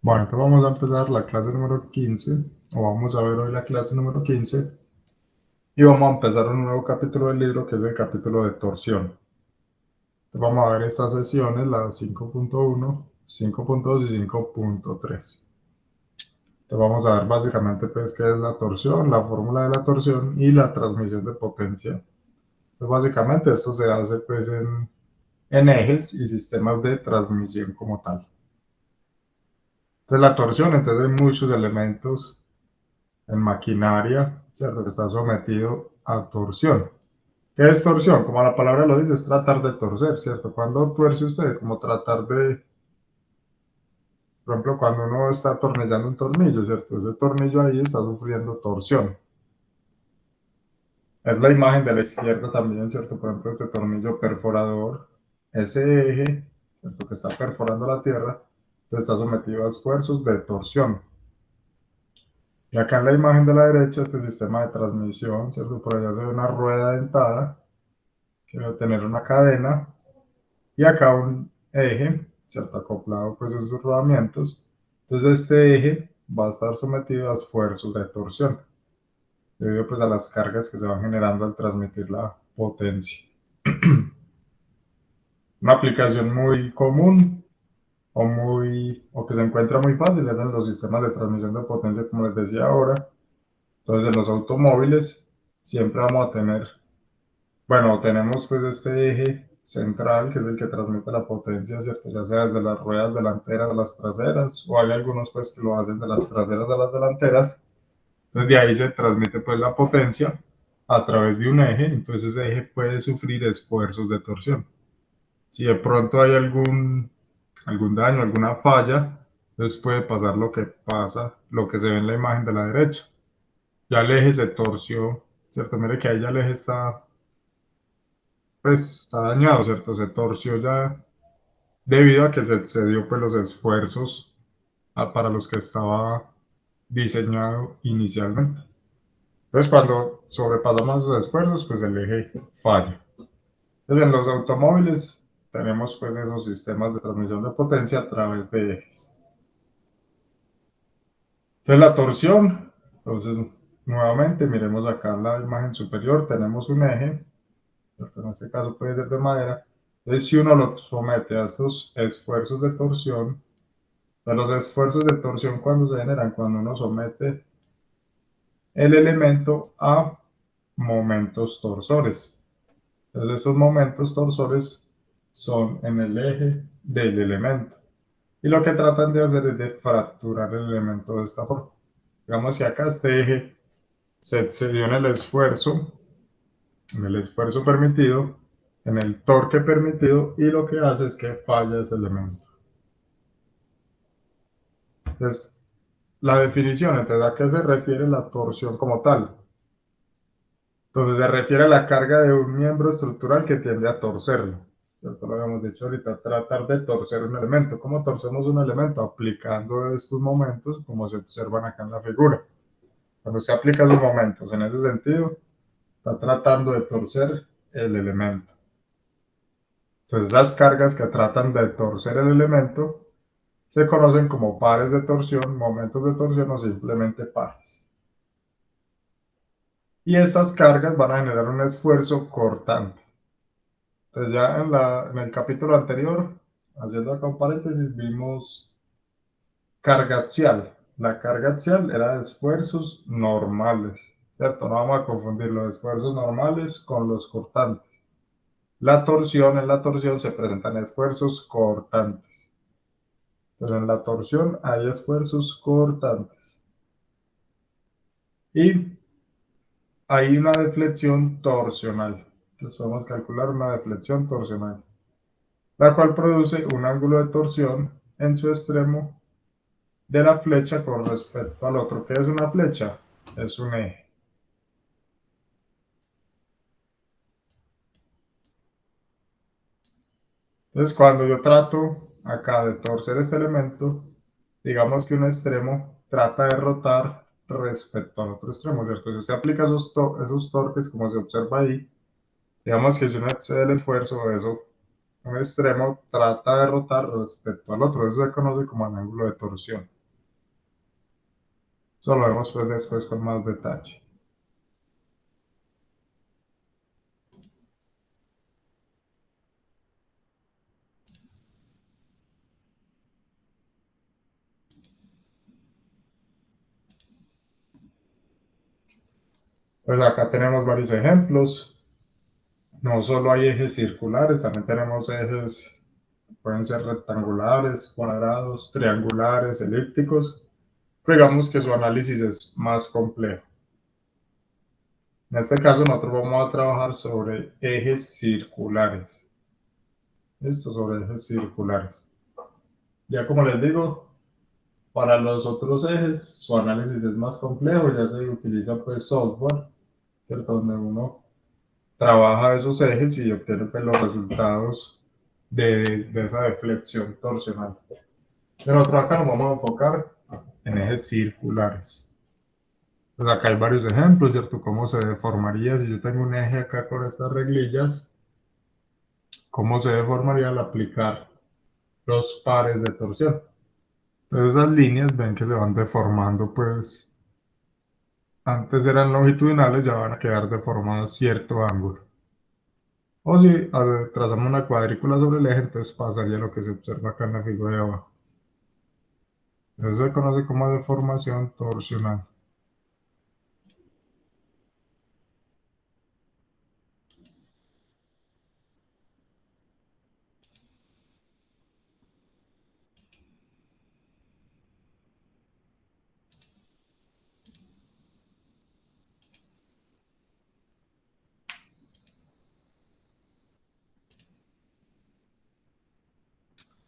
Bueno, entonces vamos a empezar la clase número 15, o vamos a ver hoy la clase número 15, y vamos a empezar un nuevo capítulo del libro que es el capítulo de torsión. Entonces vamos a ver estas sesiones, las 5.1, 5.2 y 5.3. Entonces vamos a ver básicamente pues qué es la torsión, la fórmula de la torsión y la transmisión de potencia. Entonces básicamente esto se hace pues en ejes y sistemas de transmisión como tal. Entonces la torsión, entonces hay muchos elementos en maquinaria, ¿cierto? Que está sometido a torsión. ¿Qué es torsión? Como la palabra lo dice, es tratar de torcer, ¿cierto? Cuando tuerce usted, como tratar de, por ejemplo, cuando uno está atornillando un tornillo, ¿cierto? Ese tornillo ahí está sufriendo torsión. Es la imagen de la izquierda también, ¿cierto? Por ejemplo, este tornillo perforador, ese eje, ¿cierto? Que está perforando la tierra, está sometido a esfuerzos de torsión. Y acá en la imagen de la derecha, este sistema de transmisión, ¿cierto? Por allá se ve una rueda dentada, que va a tener una cadena, y acá un eje, ¿cierto? Acoplado pues a sus rodamientos. Entonces este eje va a estar sometido a esfuerzos de torsión, debido pues a las cargas que se van generando al transmitir la potencia. Una aplicación muy común o que se encuentra muy fácil es en los sistemas de transmisión de potencia, como les decía ahora. Entonces, en los automóviles siempre vamos a tener, bueno, tenemos pues este eje central que es el que transmite la potencia, ¿cierto? Ya sea desde las ruedas delanteras a las traseras, o hay algunos pues que lo hacen de las traseras a las delanteras. Entonces, de ahí se transmite pues la potencia a través de un eje, entonces ese eje puede sufrir esfuerzos de torsión. Si de pronto hay algún daño, alguna falla, entonces puede pasar lo que pasa, lo que se ve en la imagen de la derecha. Ya el eje se torció, ¿cierto? Mire que ahí ya el eje está, pues, está dañado, ¿cierto? Se torció ya debido a que se excedió pues, los esfuerzos para los que estaba diseñado inicialmente. Entonces, cuando sobrepasamos los esfuerzos, pues el eje falla. Entonces, en los automóviles tenemos pues esos sistemas de transmisión de potencia a través de ejes. Entonces la torsión, entonces nuevamente miremos acá en la imagen superior, tenemos un eje, en este caso puede ser de madera. Entonces si uno lo somete a estos esfuerzos de torsión, los esfuerzos de torsión cuando se generan, cuando uno somete el elemento a momentos torsores. Entonces esos momentos torsores son en el eje del elemento. Y lo que tratan de hacer es de fracturar el elemento de esta forma. Digamos que acá este eje se excedió en el esfuerzo permitido, en el torque permitido, y lo que hace es que falla ese elemento. Entonces, la definición, entonces, ¿a qué se refiere la torsión como tal? Entonces, se refiere a la carga de un miembro estructural que tiende a torcerlo. ¿Cierto? Lo habíamos dicho ahorita, tratar de torcer un elemento. ¿Cómo torcemos un elemento? Aplicando estos momentos, como se observan acá en la figura. Cuando se aplica esos momentos en ese sentido, está tratando de torcer el elemento. Entonces, las cargas que tratan de torcer el elemento se conocen como pares de torsión, momentos de torsión o simplemente pares. Y estas cargas van a generar un esfuerzo cortante. Entonces, ya en el capítulo anterior, haciendo acá un paréntesis, vimos carga axial. La carga axial era de esfuerzos normales, ¿cierto? No vamos a confundir los esfuerzos normales con los cortantes. En la torsión se presentan esfuerzos cortantes. Entonces, en la torsión hay esfuerzos cortantes. Y hay una deflexión torsional. Entonces, vamos a calcular una deflexión torsional, la cual produce un ángulo de torsión en su extremo de la flecha con respecto al otro. ¿Qué es una flecha? Es un eje. Entonces, cuando yo trato acá de torcer este elemento, digamos que un extremo trata de rotar respecto al otro extremo, ¿cierto? Si se aplica esos torques, como se observa ahí, digamos que si uno excede el esfuerzo, eso, un extremo trata de rotar respecto al otro. Eso se conoce como el ángulo de torsión. Eso lo vemos pues después con más detalle. Pues acá tenemos varios ejemplos. No solo hay ejes circulares, también tenemos ejes, pueden ser rectangulares, cuadrados, triangulares, elípticos. Pero digamos que su análisis es más complejo. En este caso nosotros vamos a trabajar sobre ejes circulares. Esto sobre ejes circulares. Ya como les digo, para los otros ejes su análisis es más complejo, ya se utiliza pues software, ¿cierto? Donde uno trabaja esos ejes y obtiene pues, los resultados de esa deflexión torsional. Pero nosotros acá nos vamos a enfocar en ejes circulares. Pues acá hay varios ejemplos, ¿cierto? Cómo se deformaría si yo tengo un eje acá con estas reglillas, cómo se deformaría al aplicar los pares de torsión. Entonces esas líneas ven que se van deformando, pues antes eran longitudinales, ya van a quedar deformadas cierto ángulo. O si trazamos una cuadrícula sobre el eje, entonces pasaría lo que se observa acá en la figura de abajo. Eso se conoce como deformación torsional.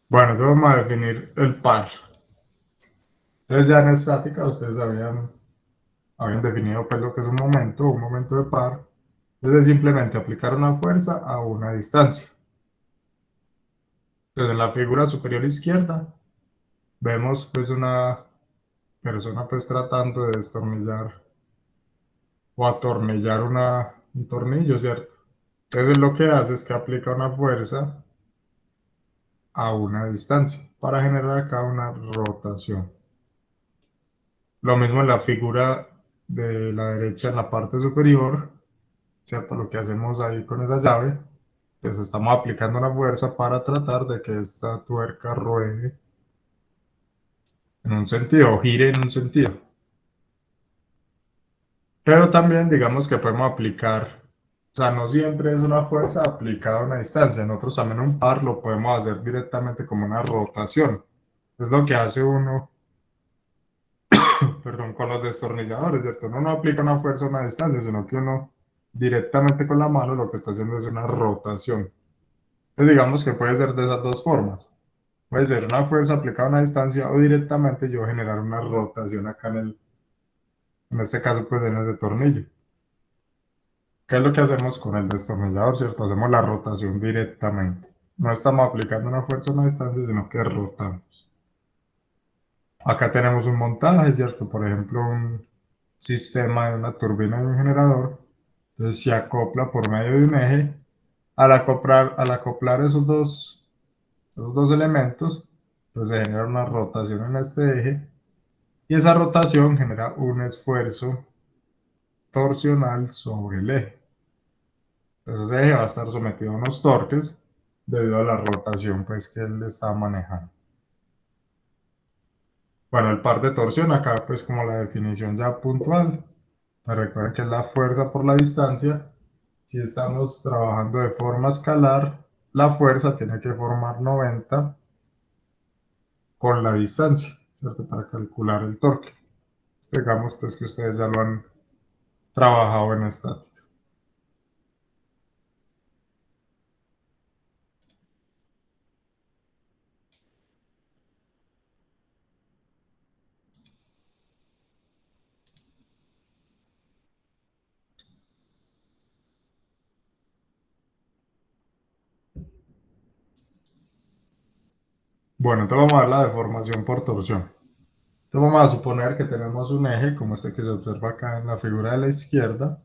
Bueno, entonces vamos a definir el par. Entonces ya en estática ustedes habían definido pues lo que es un momento de par. Es simplemente aplicar una fuerza a una distancia. Entonces en la figura superior izquierda vemos pues una persona pues tratando de destornillar o atornillar un tornillo, ¿cierto? Entonces lo que hace es que aplica una fuerza a una distancia para generar acá una rotación. Lo mismo en la figura de la derecha en la parte superior, ¿cierto? Lo que hacemos ahí con esa llave, pues estamos aplicando una fuerza para tratar de que esta tuerca ruede en un sentido o gire en un sentido. Pero también digamos que podemos aplicar, o sea, no siempre es una fuerza aplicada a una distancia, nosotros también un par lo podemos hacer directamente como una rotación. Es lo que hace uno, perdón, con los destornilladores, ¿cierto? Uno no aplica una fuerza a una distancia, sino que uno directamente con la mano lo que está haciendo es una rotación. Entonces digamos que puede ser de esas dos formas. Puede ser una fuerza aplicada a una distancia o directamente yo generar una rotación acá en este caso pues en ese tornillo. ¿Qué es lo que hacemos con el destornillador, cierto? Hacemos la rotación directamente. No estamos aplicando una fuerza a una distancia, sino que rotamos. Acá tenemos un montaje, ¿cierto? Por ejemplo, un sistema de una turbina y un generador. Entonces se acopla por medio de un eje. Al acoplar esos dos elementos, entonces se genera una rotación en este eje. Y esa rotación genera un esfuerzo torsional sobre el eje. Entonces ese eje va a estar sometido a unos torques debido a la rotación pues, que él está manejando. Bueno, el par de torsión acá pues como la definición ya puntual. Recuerden que es la fuerza por la distancia. Si estamos trabajando de forma escalar, la fuerza tiene que formar 90 con la distancia, ¿cierto? Para calcular el torque. Digamos pues que ustedes ya lo han trabajado en estática. Bueno, entonces vamos a ver la deformación por torsión. Entonces vamos a suponer que tenemos un eje, como este que se observa acá en la figura de la izquierda.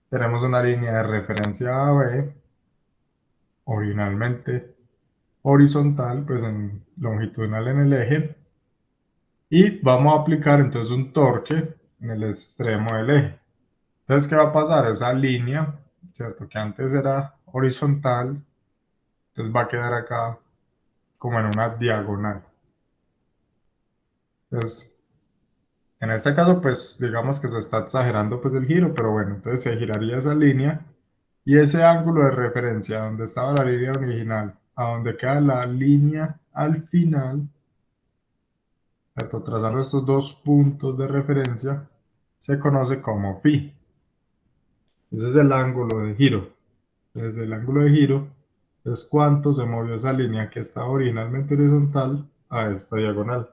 Tenemos una línea de referencia AB, originalmente horizontal, pues longitudinal en el eje. Y vamos a aplicar entonces un torque en el extremo del eje. Entonces, ¿qué va a pasar? Esa línea, ¿cierto? Que antes era horizontal, entonces va a quedar acá como en una diagonal. Entonces, en este caso, pues digamos que se está exagerando pues el giro, pero bueno, entonces se giraría esa línea y ese ángulo de referencia donde estaba la línea original a donde queda la línea al final, ¿cierto? Trazando estos dos puntos de referencia, se conoce como phi. Ese es el ángulo de giro. Entonces el ángulo de giro es cuánto se movió esa línea que estaba originalmente horizontal a esta diagonal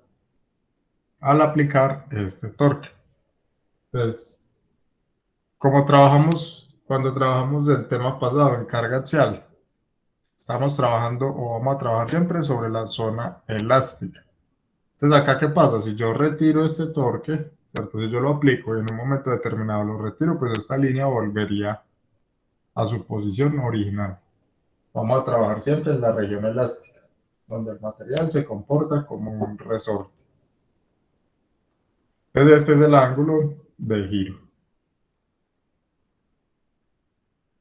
al aplicar este torque. Entonces, como trabajamos, cuando trabajamos el tema pasado en carga axial, estamos trabajando o vamos a trabajar siempre sobre la zona elástica. Entonces, acá, ¿qué pasa? Si yo retiro este torque, ¿cierto? Si yo lo aplico y en un momento determinado lo retiro, pues esta línea volvería a su posición original. Vamos a trabajar siempre en la región elástica, donde el material se comporta como un resorte. Entonces, este es el ángulo de giro.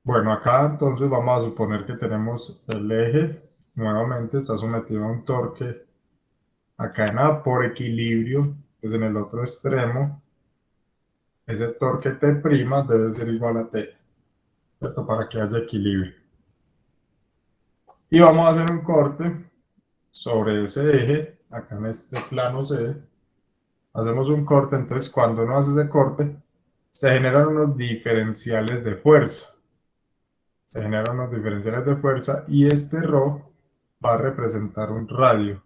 Bueno, acá entonces vamos a suponer que tenemos el eje, nuevamente está sometido a un torque acá en A por equilibrio, entonces en el otro extremo, ese torque T' debe ser igual a T, ¿cierto? Para que haya equilibrio. Y vamos a hacer un corte sobre ese eje, acá en este plano C, hacemos un corte, entonces cuando uno hace ese corte, se generan unos diferenciales de fuerza. Se generan unos diferenciales de fuerza y este ρ va a representar un radio.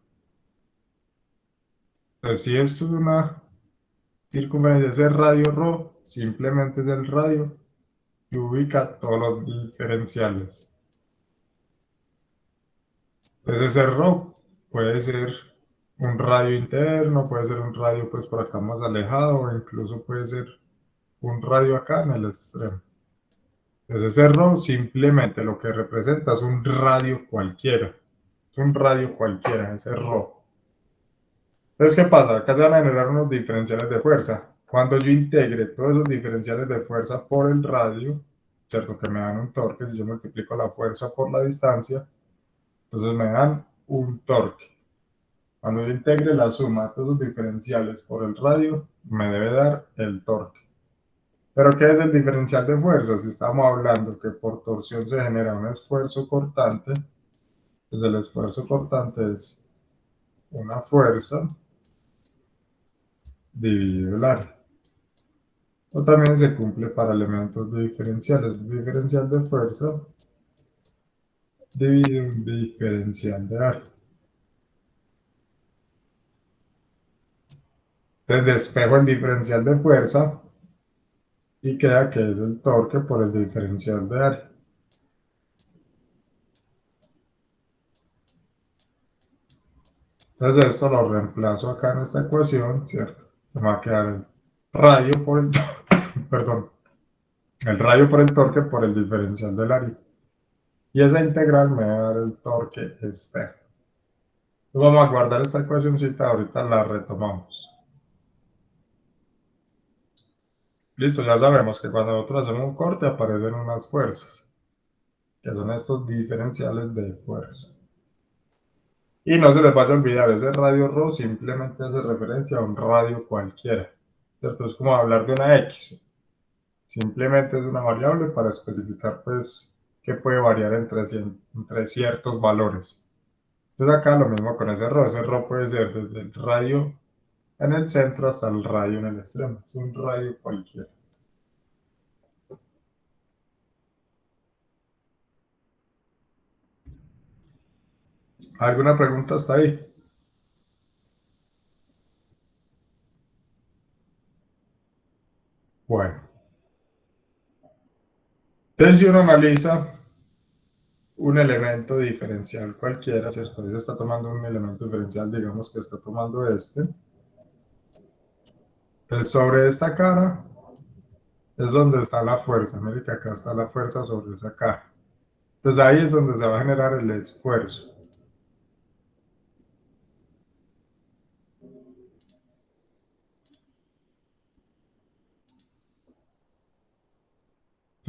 Entonces, si esto es una circunferencia, ese radio ρ simplemente es el radio que ubica todos los diferenciales. Entonces, ese ρ puede ser un radio interno, puede ser un radio pues por acá más alejado, o incluso puede ser un radio acá en el extremo. Entonces, ese ρ simplemente lo que representa es un radio cualquiera. Es un radio cualquiera, ese ρ. Entonces, ¿qué pasa? Acá se van a generar unos diferenciales de fuerza. Cuando yo integre todos esos diferenciales de fuerza por el radio, ¿cierto? Que me dan un torque, si yo multiplico la fuerza por la distancia, entonces me dan un torque. Cuando yo integre la suma de todos esos diferenciales por el radio, me debe dar el torque. ¿Pero qué es el diferencial de fuerza? Si estamos hablando que por torsión se genera un esfuerzo cortante, pues el esfuerzo cortante es una fuerza dividido el área. O también se cumple para elementos diferenciales. Un diferencial de fuerza dividido un diferencial de área. Entonces despejo el diferencial de fuerza y queda que es el torque por el diferencial de área. Entonces esto lo reemplazo acá en esta ecuación, ¿cierto? Me va a quedar el radio por el, perdón, el radio por el torque por el diferencial del área. Y esa integral me va a dar el torque externo. Entonces vamos a guardar esta ecuacióncita, ahorita la retomamos. Listo, ya sabemos que cuando nosotros hacemos un corte aparecen unas fuerzas, que son estos diferenciales de fuerza. Y no se les vaya a olvidar, ese radio ρ simplemente hace referencia a un radio cualquiera. Esto es como hablar de una X. Simplemente es una variable para especificar pues que puede variar entre ciertos valores. Entonces acá lo mismo con ese ρ puede ser desde el radio en el centro hasta el radio en el extremo. Es un radio cualquiera. ¿Alguna pregunta hasta ahí? Bueno, entonces si uno analiza un elemento diferencial cualquiera, ¿cierto? Ahí se está tomando un elemento diferencial, digamos que está tomando este. Entonces sobre esta cara es donde está la fuerza. Mire que acá está la fuerza sobre esa cara. Entonces ahí es donde se va a generar el esfuerzo.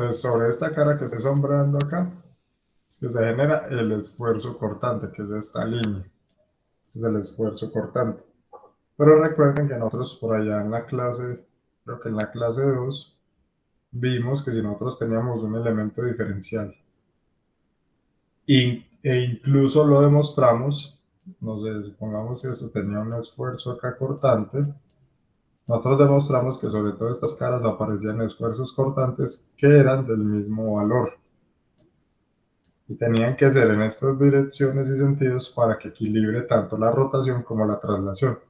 Entonces, sobre esta cara que estoy sombreando acá, es que se genera el esfuerzo cortante, que es esta línea. Este es el esfuerzo cortante. Pero recuerden que nosotros por allá en la clase, creo que en la clase 2 vimos que si nosotros teníamos un elemento diferencial e incluso lo demostramos, no sé, supongamos que eso tenía un esfuerzo acá cortante, nosotros demostramos que sobre todo estas caras aparecían esfuerzos cortantes que eran del mismo valor y tenían que ser en estas direcciones y sentidos para que equilibre tanto la rotación como la traslación.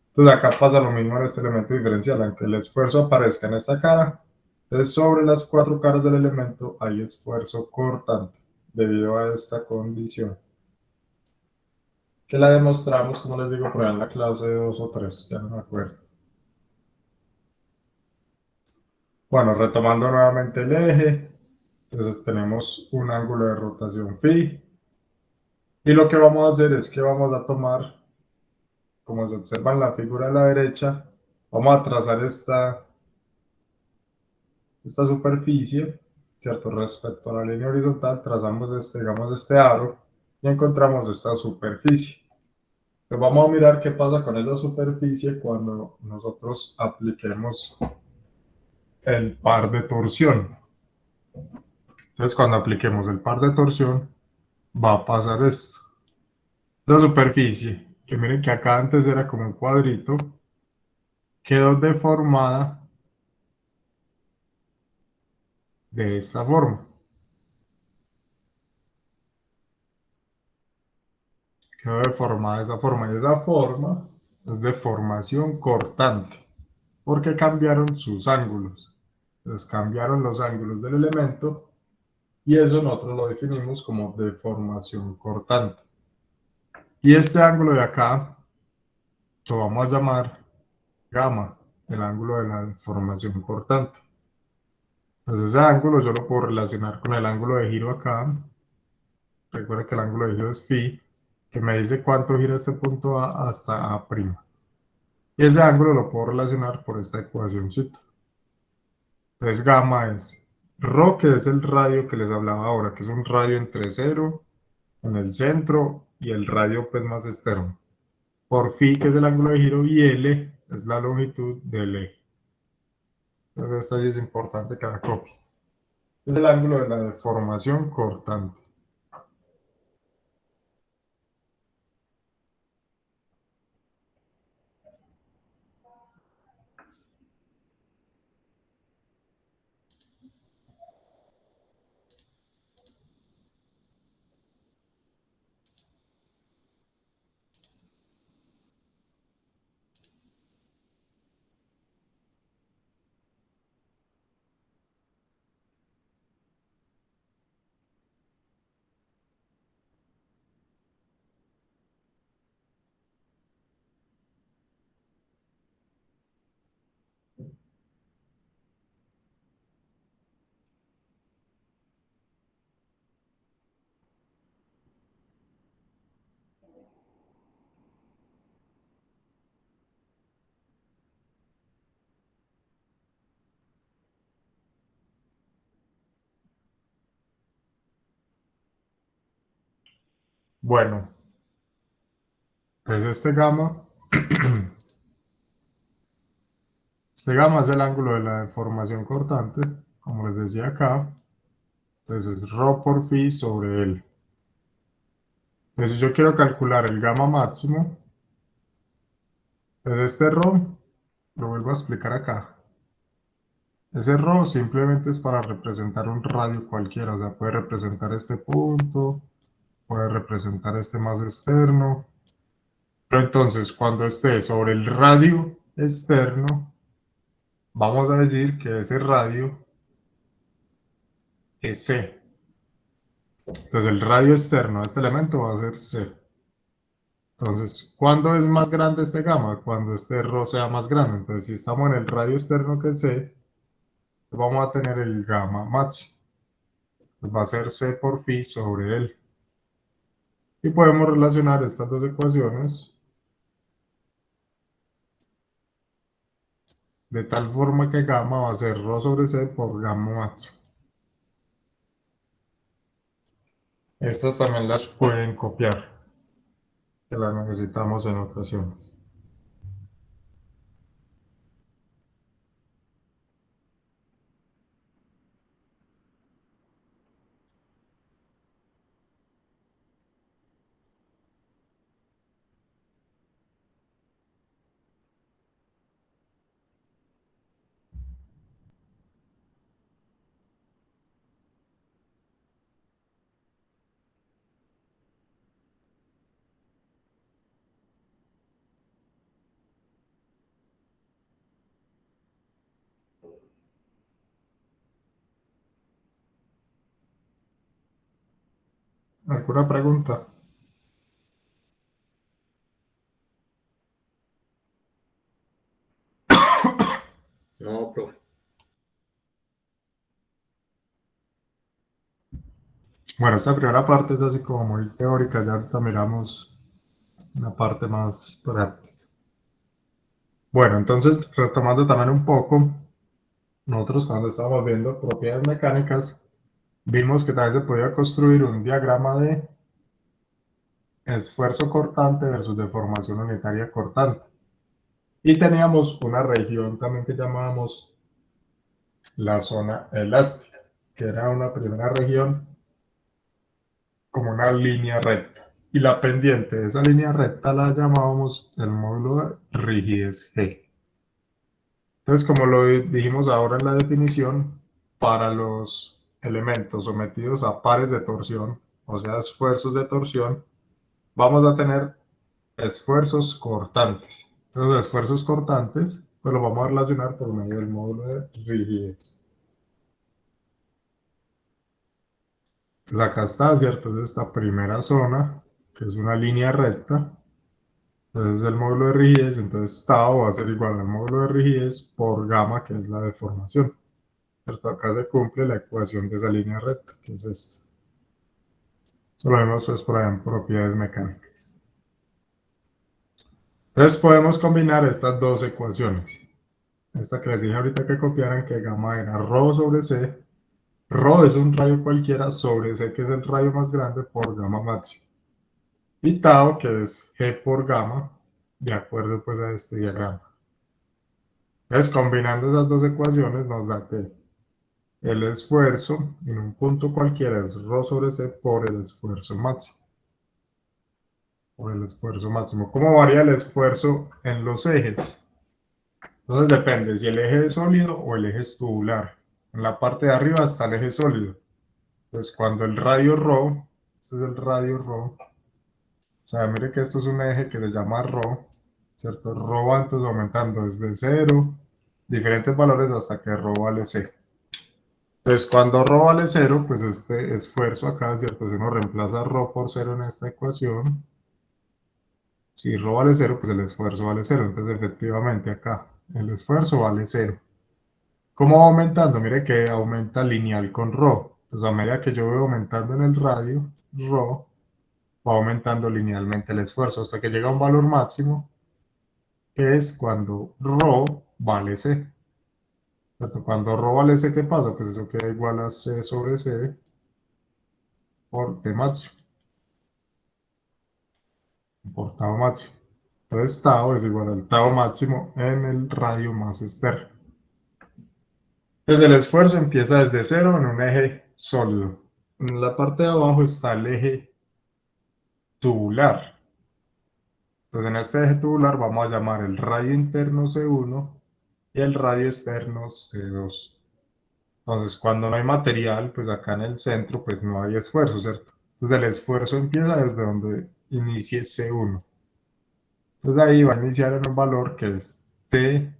Entonces acá pasa lo mismo en este elemento diferencial, aunque el esfuerzo aparezca en esta cara, entonces sobre las cuatro caras del elemento hay esfuerzo cortante debido a esta condición, que la demostramos, como les digo, por ahí en la clase 2 o 3, ya no me acuerdo. Bueno, retomando nuevamente el eje, entonces tenemos un ángulo de rotación phi, y lo que vamos a hacer es que vamos a tomar, como se observa en la figura de la derecha, vamos a trazar esta superficie, ¿cierto? Respecto a la línea horizontal, trazamos este, digamos, este aro y encontramos esta superficie. Entonces vamos a mirar qué pasa con esa superficie cuando nosotros apliquemos el par de torsión. Entonces cuando apliquemos el par de torsión, va a pasar esto. La superficie, que miren que acá antes era como un cuadrito, quedó deformada de esta forma. Quedó deformada de esa forma. Y esa forma es deformación cortante, porque cambiaron sus ángulos. Entonces cambiaron los ángulos del elemento y eso nosotros lo definimos como deformación cortante. Y este ángulo de acá lo vamos a llamar gamma, el ángulo de la deformación cortante. Entonces ese ángulo yo lo puedo relacionar con el ángulo de giro acá. Recuerda que el ángulo de giro es phi, que me dice cuánto gira este punto A hasta A'. Y ese ángulo lo puedo relacionar por esta ecuacióncita. Entonces gamma es ρ, que es el radio que les hablaba ahora, que es un radio entre 0 en el centro y el radio pues más externo. Por phi, que es el ángulo de giro, y L es la longitud del eje. Entonces esta sí es importante que la copie. Es el ángulo de la deformación cortante. Bueno, entonces este gamma es el ángulo de la deformación cortante, como les decía acá. Entonces es ρ por phi sobre L. Entonces yo quiero calcular el gamma máximo. Entonces este ρ, lo vuelvo a explicar acá. Ese ρ simplemente es para representar un radio cualquiera, o sea, puede representar este punto, puede representar este más externo. Pero entonces, cuando esté sobre el radio externo, vamos a decir que ese radio es C. Entonces, el radio externo de este elemento va a ser C. Entonces, ¿cuándo es más grande este gamma? Cuando este ρ sea más grande. Entonces, si estamos en el radio externo que es C, vamos a tener el gamma máximo. Va a ser C por phi sobre L. Y podemos relacionar estas dos ecuaciones de tal forma que gamma va a ser ρ sobre C por gamma máximo. Estas también las pueden copiar, que las necesitamos en ocasiones. ¿Alguna pregunta? No, profe. Bueno, esta primera parte es así como muy teórica, ya ahorita miramos una parte más práctica. Bueno, entonces, retomando también un poco, nosotros cuando estábamos viendo propiedades mecánicas, vimos que también se podía construir un diagrama de esfuerzo cortante versus deformación unitaria cortante. Y teníamos una región también que llamábamos la zona elástica, que era una primera región como una línea recta. Y la pendiente de esa línea recta la llamábamos el módulo de rigidez G. Entonces, como lo dijimos ahora en la definición, para los elementos sometidos a pares de torsión, o sea, esfuerzos de torsión, vamos a tener esfuerzos cortantes. Entonces, los esfuerzos cortantes, pues los vamos a relacionar por medio del módulo de rigidez. Entonces, acá está, ¿cierto? Es esta primera zona, que es una línea recta. Entonces, el módulo de rigidez, entonces tau va a ser igual al módulo de rigidez por gamma, que es la deformación. ¿Cierto? Acá se cumple la ecuación de esa línea recta, que es esta. Eso lo vemos pues por ahí en propiedades mecánicas. Entonces podemos combinar estas dos ecuaciones. Esta que les dije ahorita que copiaran, que gamma era rho sobre c. Rho es un radio cualquiera sobre c, que es el radio más grande, por gamma máximo. Y tau, que es g por gamma, de acuerdo pues a este diagrama. Entonces combinando esas dos ecuaciones nos da que el esfuerzo en un punto cualquiera es rho sobre c por el esfuerzo máximo. Por el esfuerzo máximo. ¿Cómo varía el esfuerzo en los ejes? Entonces depende si el eje es sólido o el eje es tubular. En la parte de arriba está el eje sólido. Entonces cuando el radio ρ, este es el radio ρ, o sea, mire que esto es un eje que se llama ρ, ¿cierto? Ρ va entonces aumentando desde 0, diferentes valores hasta que ρ vale 0. Entonces cuando ρ vale 0, pues este esfuerzo acá, ¿cierto? Si uno reemplaza ρ por 0 en esta ecuación, si ρ vale 0, pues el esfuerzo vale 0. Entonces, efectivamente, acá el esfuerzo vale 0. ¿Cómo va aumentando? Mire que aumenta lineal con ρ. Entonces, a medida que yo voy aumentando en el radio, ρ va aumentando linealmente el esfuerzo hasta que llega a un valor máximo, que es cuando ρ vale c. Cuando ρ vale c, ¿qué pasa? Pues eso queda igual a c sobre c por t máximo, por tau máximo. Entonces, tau es igual al tau máximo en el radio más externo. Entonces el esfuerzo empieza desde cero en un eje sólido. En la parte de abajo está el eje tubular. Entonces en este eje tubular vamos a llamar el radio interno C1 y el radio externo C2. Entonces cuando no hay material, pues acá en el centro, pues no hay esfuerzo, ¿cierto? Entonces el esfuerzo empieza desde donde inicie C1. Entonces ahí va a iniciar en un valor que es T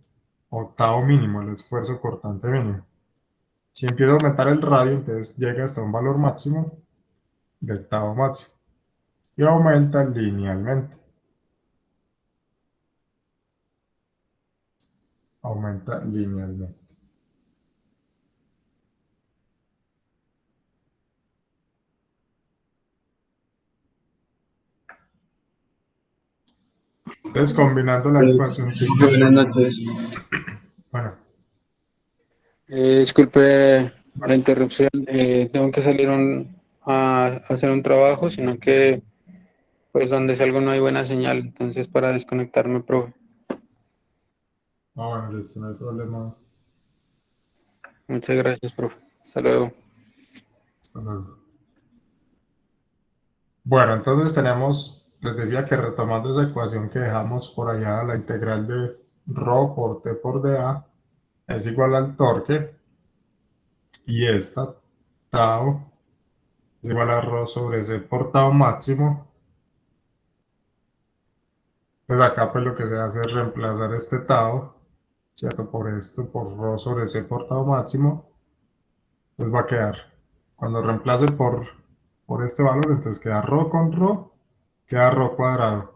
o tau mínimo, el esfuerzo cortante mínimo. Si empieza a aumentar el radio, entonces llega hasta un valor máximo del tau máximo y aumenta linealmente. Aumenta linealmente. Entonces, combinando la ecuación, sí. Buenas noches. Bueno, Disculpe la bueno, interrupción. Tengo que salir a hacer un trabajo, sino que pues donde salgo no hay buena señal, entonces para desconectarme, profe. Ah, bueno, listo, no hay problema. Muchas gracias, profe. Hasta luego. Hasta luego. Bueno, entonces tenemos, les decía que retomando esa ecuación que dejamos por allá, la integral de ρ por t por dA es igual al torque y esta tau es igual a ρ sobre c por tau máximo. Pues acá pues lo que se hace es reemplazar este tau, ¿cierto? Por esto, por ρ sobre c por tau máximo, pues va a quedar, cuando reemplace por este valor, entonces queda ρ con ρ, queda ρ cuadrado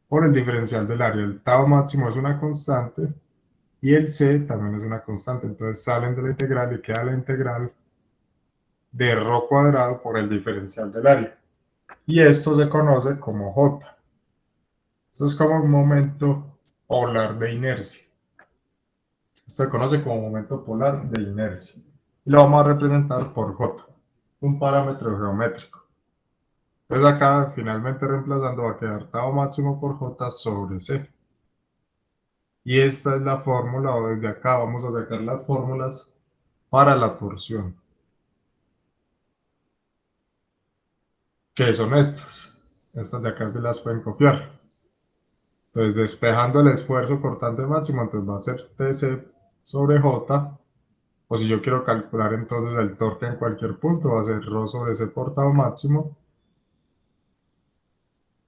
por el diferencial del área. El tau máximo es una constante y el c también es una constante, entonces salen de la integral y queda la integral de ρ cuadrado por el diferencial del área. Y esto se conoce como J. Esto es como un momento polar de inercia. Esto se conoce como momento polar de inercia. Y lo vamos a representar por J, un parámetro geométrico. Entonces acá finalmente reemplazando va a quedar tau máximo por J sobre C. Y esta es la fórmula, o desde acá vamos a sacar las fórmulas para la torsión. ¿Qué son estas? Estas de acá se las pueden copiar. Entonces despejando el esfuerzo cortante máximo, entonces va a ser TC sobre J. O si yo quiero calcular entonces el torque en cualquier punto, va a ser ρ sobre C por tau máximo.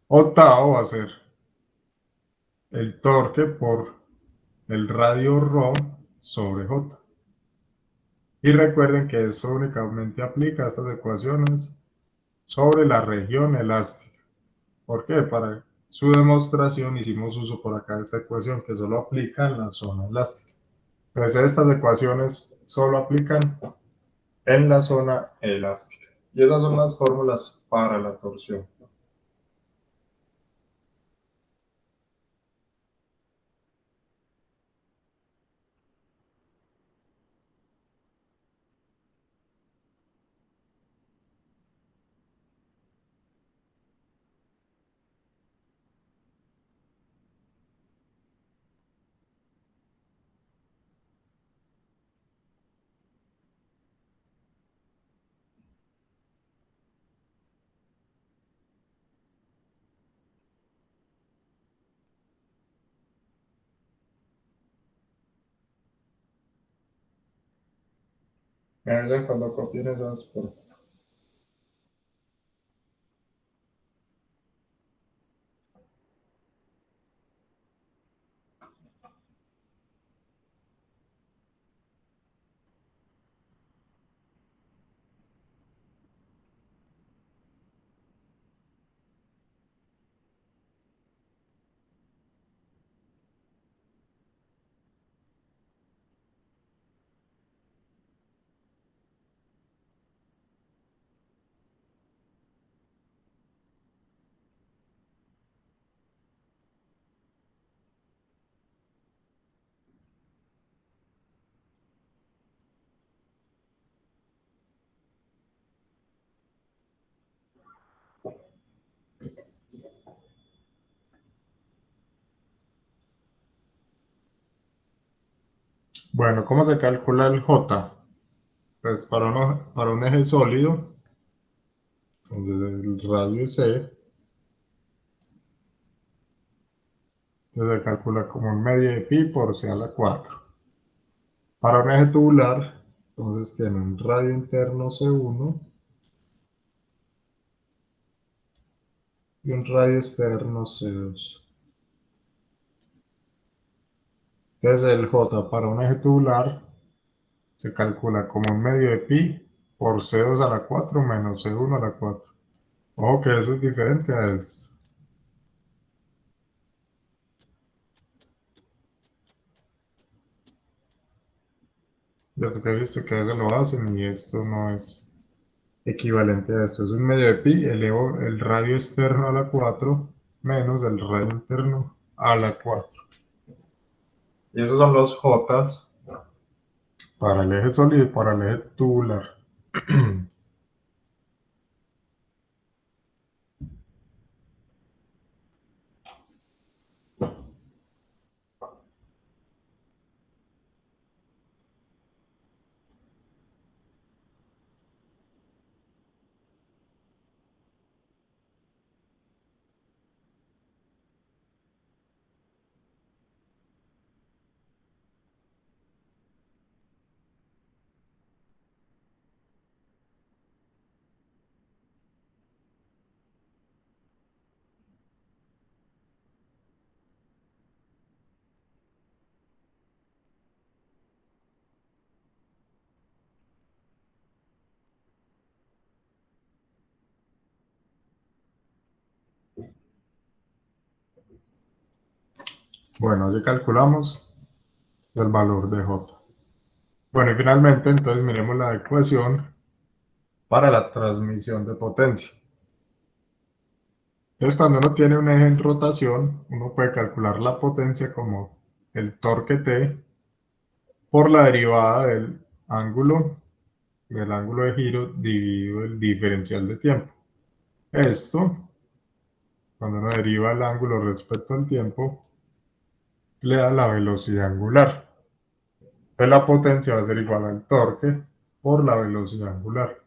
O tau va a ser el torque por el radio ρ sobre J. Y recuerden que eso únicamente aplica a estas ecuaciones sobre la región elástica. ¿Por qué? Para su demostración hicimos uso por acá de esta ecuación que solo aplica en la zona elástica. Entonces estas ecuaciones solo aplican en la zona elástica. Y esas son las fórmulas para la torsión. Me avisan cuando copien esas por Bueno, ¿cómo se calcula el J? Pues para un eje sólido, entonces el radio es C, entonces se calcula como un medio de pi por C a la 4. Para un eje tubular, entonces tiene un radio interno C1 y un radio externo C2. Entonces el J para un eje tubular se calcula como un medio de pi por C2 a la 4 menos C1 a la 4. Ojo que eso es diferente a esto. Ya que he visto que a veces lo hacen y esto no es equivalente a esto. Es un medio de pi, elevo el radio externo a la 4 menos el radio interno a la 4. Y esos son los J para el eje sólido y para el eje tubular. Bueno, así calculamos el valor de J. Bueno, y finalmente, entonces miremos la ecuación para la transmisión de potencia. Entonces, cuando uno tiene un eje en rotación, uno puede calcular la potencia como el torque T por la derivada del ángulo de giro dividido el diferencial de tiempo. Esto, cuando uno deriva el ángulo respecto al tiempo, le da la velocidad angular. Entonces la potencia va a ser igual al torque por la velocidad angular.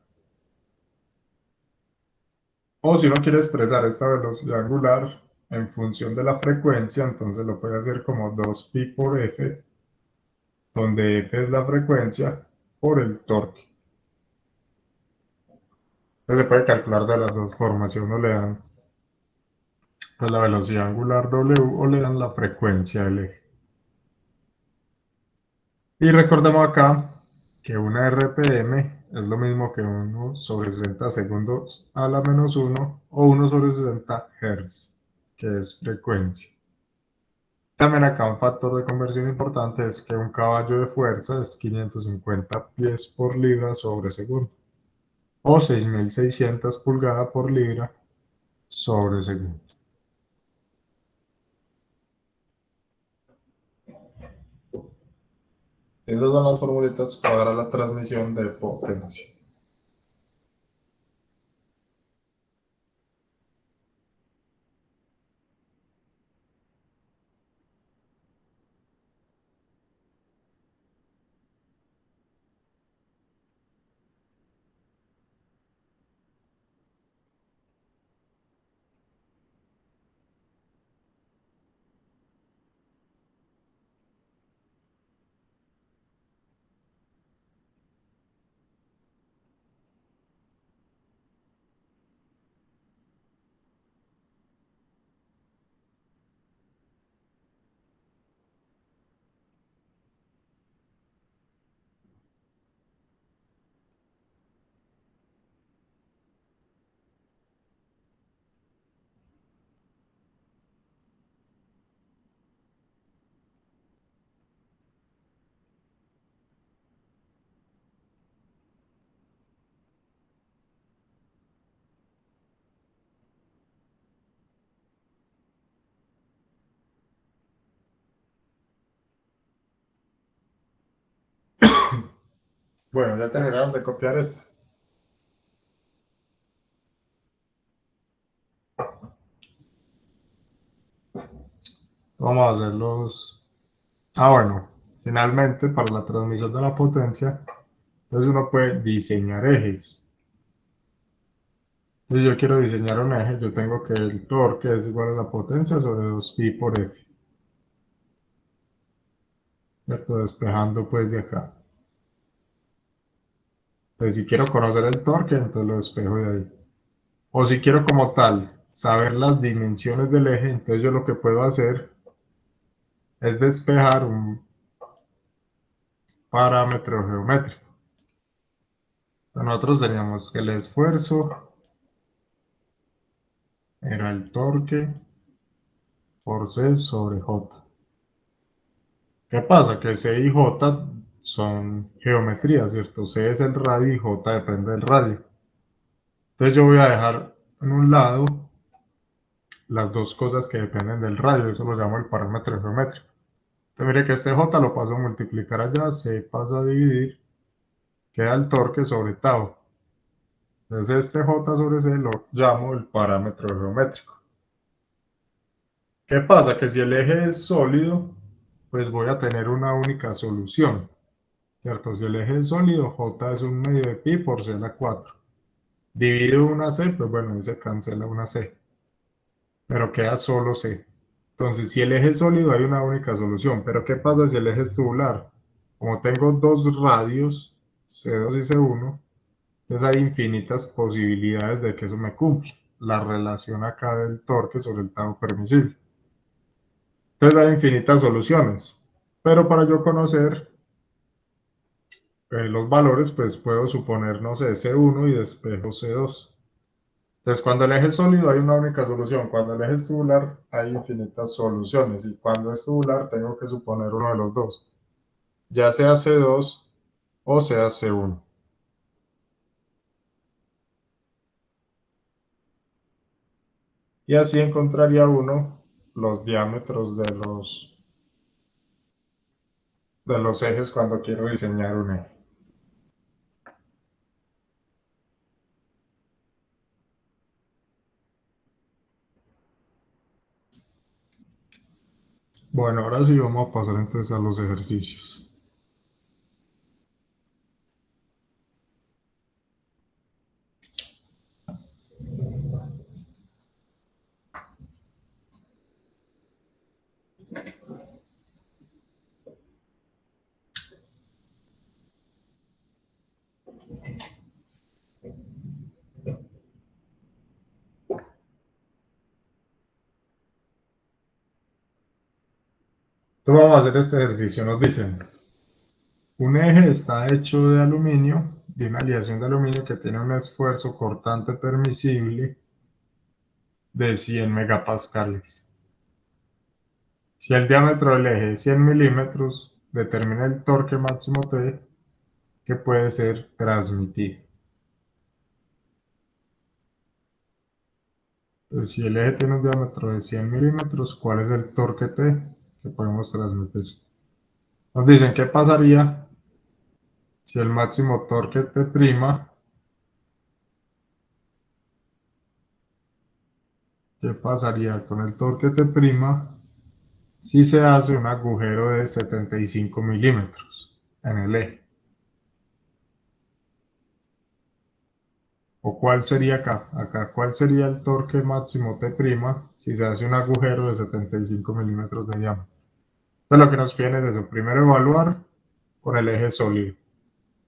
O si uno quiere expresar esta velocidad angular en función de la frecuencia, entonces lo puede hacer como 2pi por f, donde f es la frecuencia por el torque. Entonces se puede calcular de las dos formas, si a uno le dan pues, la velocidad angular w o le dan la frecuencia del eje. Y recordemos acá que una RPM es lo mismo que 1 sobre 60 segundos a la menos 1 o 1 sobre 60 Hz, que es frecuencia. También acá un factor de conversión importante es que un caballo de fuerza es 550 pies por libra sobre segundo o 6.600 pulgadas por libra sobre segundo. Esas son las formulitas para la transmisión de potencia. Bueno, ya terminaron de copiar esto. Vamos a hacer los... bueno, finalmente para la transmisión de la potencia, entonces uno puede diseñar ejes. Si yo quiero diseñar un eje, yo tengo que el torque es igual a la potencia sobre 2pi por f. ¿Cierto? Despejando pues de acá. Entonces si quiero conocer el torque, entonces lo despejo de ahí. O si quiero como tal saber las dimensiones del eje, entonces yo lo que puedo hacer es despejar un parámetro geométrico. Nosotros teníamos que el esfuerzo era el torque por C sobre J. ¿Qué pasa? Que C y J son geometrías, ¿cierto? C es el radio y J depende del radio. Entonces yo voy a dejar en un lado las dos cosas que dependen del radio, eso lo llamo el parámetro geométrico. Entonces mire que este J lo paso a multiplicar allá, C pasa a dividir, queda el torque sobre tau. Entonces este J sobre C lo llamo el parámetro geométrico. ¿Qué pasa? Que si el eje es sólido, pues voy a tener una única solución, ¿cierto? Si el eje es sólido, J es un medio de pi por C a la 4. Divido una C, pues bueno, ahí se cancela una C, pero queda solo C. Entonces, si el eje es sólido, hay una única solución, pero ¿qué pasa si el eje es tubular? Como tengo dos radios, C2 y C1, entonces hay infinitas posibilidades de que eso me cumpla. La relación acá del torque sobre el tau permisible. Entonces hay infinitas soluciones, pero para yo conocer los valores, pues puedo suponer, no sé, C1 y despejo C2. Entonces, cuando el eje es sólido hay una única solución. Cuando el eje es tubular hay infinitas soluciones. Y cuando es tubular tengo que suponer uno de los dos. Ya sea C2 o sea C1. Y así encontraría uno los diámetros de los ejes cuando quiero diseñar un eje. Bueno, ahora sí vamos a pasar entonces a los ejercicios. Entonces vamos a hacer este ejercicio. Nos dicen, un eje está hecho de aluminio, de una aleación de aluminio que tiene un esfuerzo cortante permisible de 100 megapascales. Si el diámetro del eje es 100 milímetros, determina el torque máximo T que puede ser transmitido. Entonces, si el eje tiene un diámetro de 100 milímetros, ¿cuál es el torque T que podemos transmitir? Nos dicen qué pasaría si el máximo torque T', ¿qué pasaría con el torque T' si se hace un agujero de 75 milímetros en el eje? ¿O cuál sería acá? Acá, ¿cuál sería el torque máximo T' si se hace un agujero de 75 milímetros de diámetro? Entonces lo que nos piden es eso, primero evaluar con el eje sólido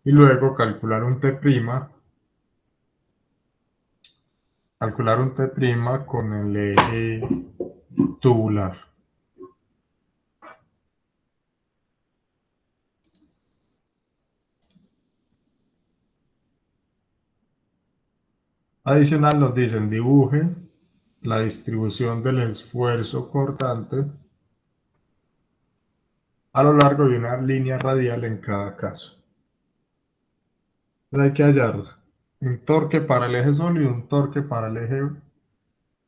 y luego calcular un T' con el eje tubular. Adicional nos dicen dibuje la distribución del esfuerzo cortante a lo largo de una línea radial en cada caso. Entonces hay que hallar un torque para el eje sólido y un torque para el eje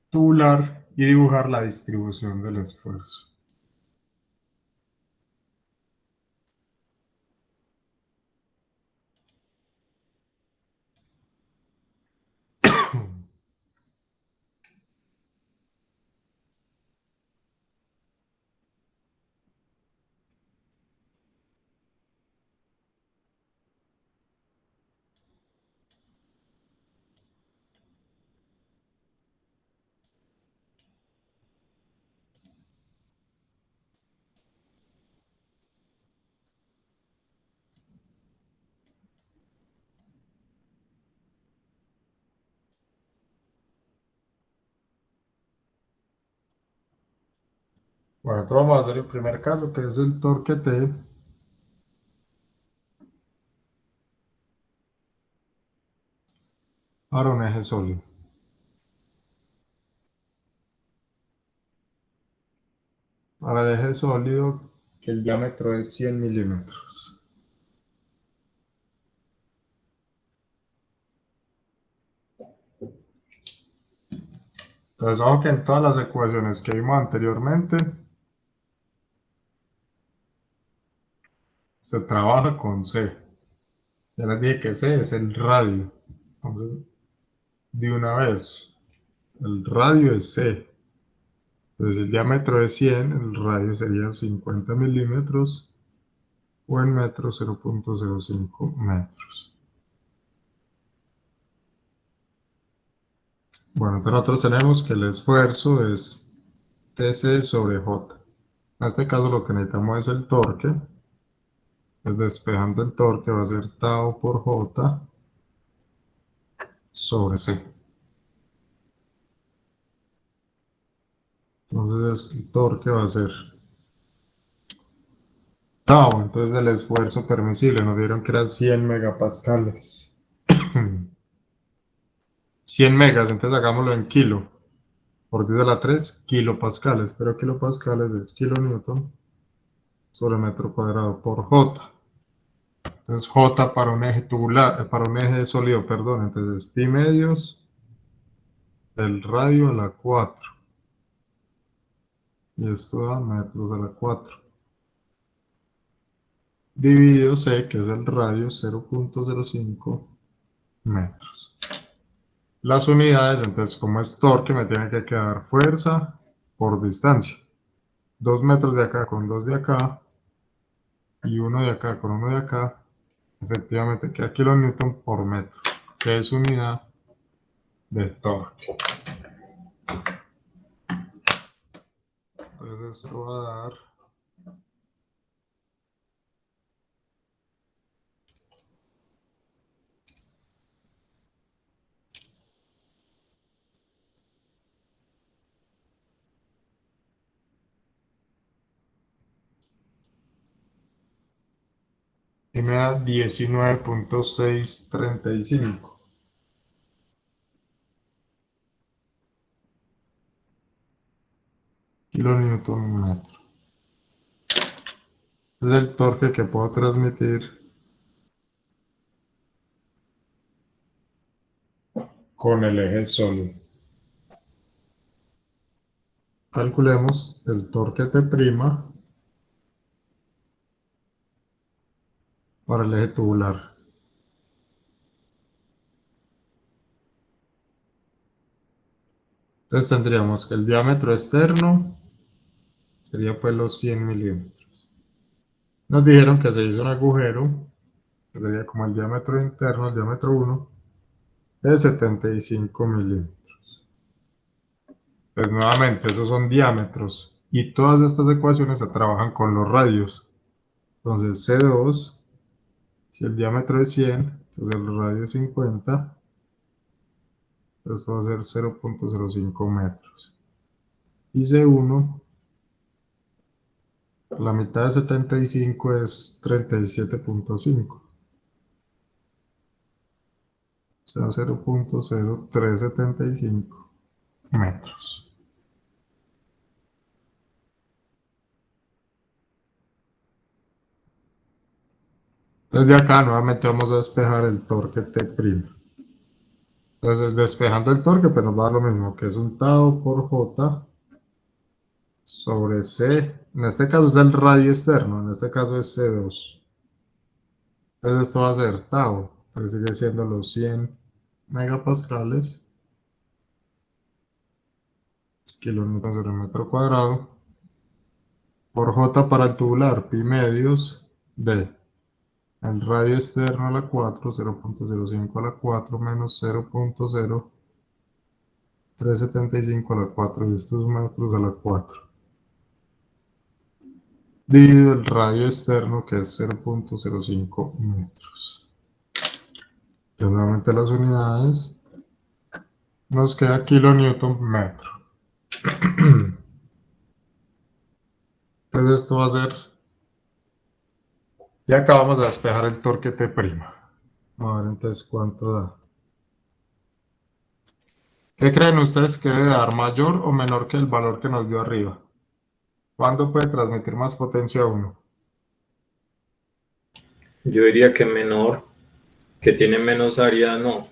tubular y dibujar la distribución del esfuerzo. Bueno, entonces vamos a hacer el primer caso, que es el torque T para un eje sólido. Para el eje sólido, que el diámetro es 100 milímetros. Entonces, ojo que en todas las ecuaciones que vimos anteriormente, se trabaja con C. Ya les dije que C es el radio. Entonces, de una vez, el radio es C. Entonces, el diámetro es 100, el radio sería 50 milímetros o en metros 0.05 metros. Bueno, entonces nosotros tenemos que el esfuerzo es TC sobre J. En este caso lo que necesitamos es el torque. Pues despejando el torque va a ser tau por J sobre C. Entonces el torque va a ser tau. Entonces el esfuerzo permisible nos dieron que era 100 megapascales. 100 megas, entonces hagámoslo en kilo. Por 10 a la 3 kilopascales, pero kilopascales es kilonewton sobre metro cuadrado por J. Entonces J para un eje tubular, para un eje sólido, perdón, entonces pi medios del radio a la 4. Y esto da metros a la 4. Dividido C, que es el radio, 0.05 metros. Las unidades, entonces como es torque, me tiene que quedar fuerza por distancia. 2 metros de acá con 2 de acá y 1 de acá con 1 de acá, efectivamente queda kilonewton por metro, que es unidad de torque. Entonces esto va a dar y me da 19.635 kilonewton metro. Es el torque que puedo transmitir con el eje sólido. Calculemos el torque T' para el eje tubular. Entonces tendríamos que el diámetro externo sería pues los 100 milímetros. Nos dijeron que se hizo un agujero, que sería como el diámetro interno, el diámetro 1, de 75 milímetros. Pues nuevamente, esos son diámetros y todas estas ecuaciones se trabajan con los radios. Entonces C2, si el diámetro es 100, entonces el radio es 50, esto va a ser 0.05 metros. Y C1, la mitad de 75 es 37.5. O sea, 0.0375 metros. Desde acá nuevamente vamos a despejar el torque T'. Entonces despejando el torque, pues nos va a dar lo mismo, que es un tau por J sobre C. En este caso es el radio externo, en este caso es C2. Entonces esto va a ser tau, entonces sigue siendo los 100 megapascales, kilonewton sobre metro cuadrado, por J para el tubular, pi medios de el radio externo a la 4, 0.05 a la 4 menos 0.0375 a la 4, y estos metros a la 4. Dividido el radio externo, que es 0.05 metros. Entonces, nuevamente las unidades, nos queda kilonewton metro. Entonces esto va a ser, y acá vamos a despejar el torque T'. A ver entonces cuánto da. ¿Qué creen ustedes que debe dar, mayor o menor que el valor que nos dio arriba? ¿Cuándo puede transmitir más potencia uno? Yo diría que menor, que tiene menos área, no.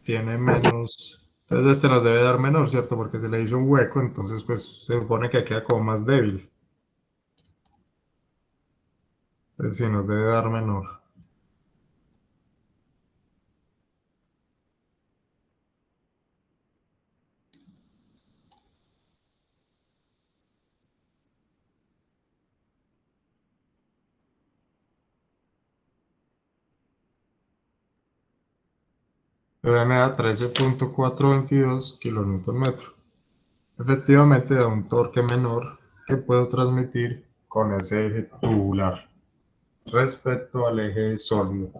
Tiene menos, entonces este nos debe dar menor, ¿cierto? Porque se le hizo un hueco, entonces pues se supone que queda como más débil. Entonces sí, nos debe dar menor. Entonces me da 13.422 kilonewton metro. Efectivamente da un torque menor que puedo transmitir con ese eje tubular respecto al eje sólido.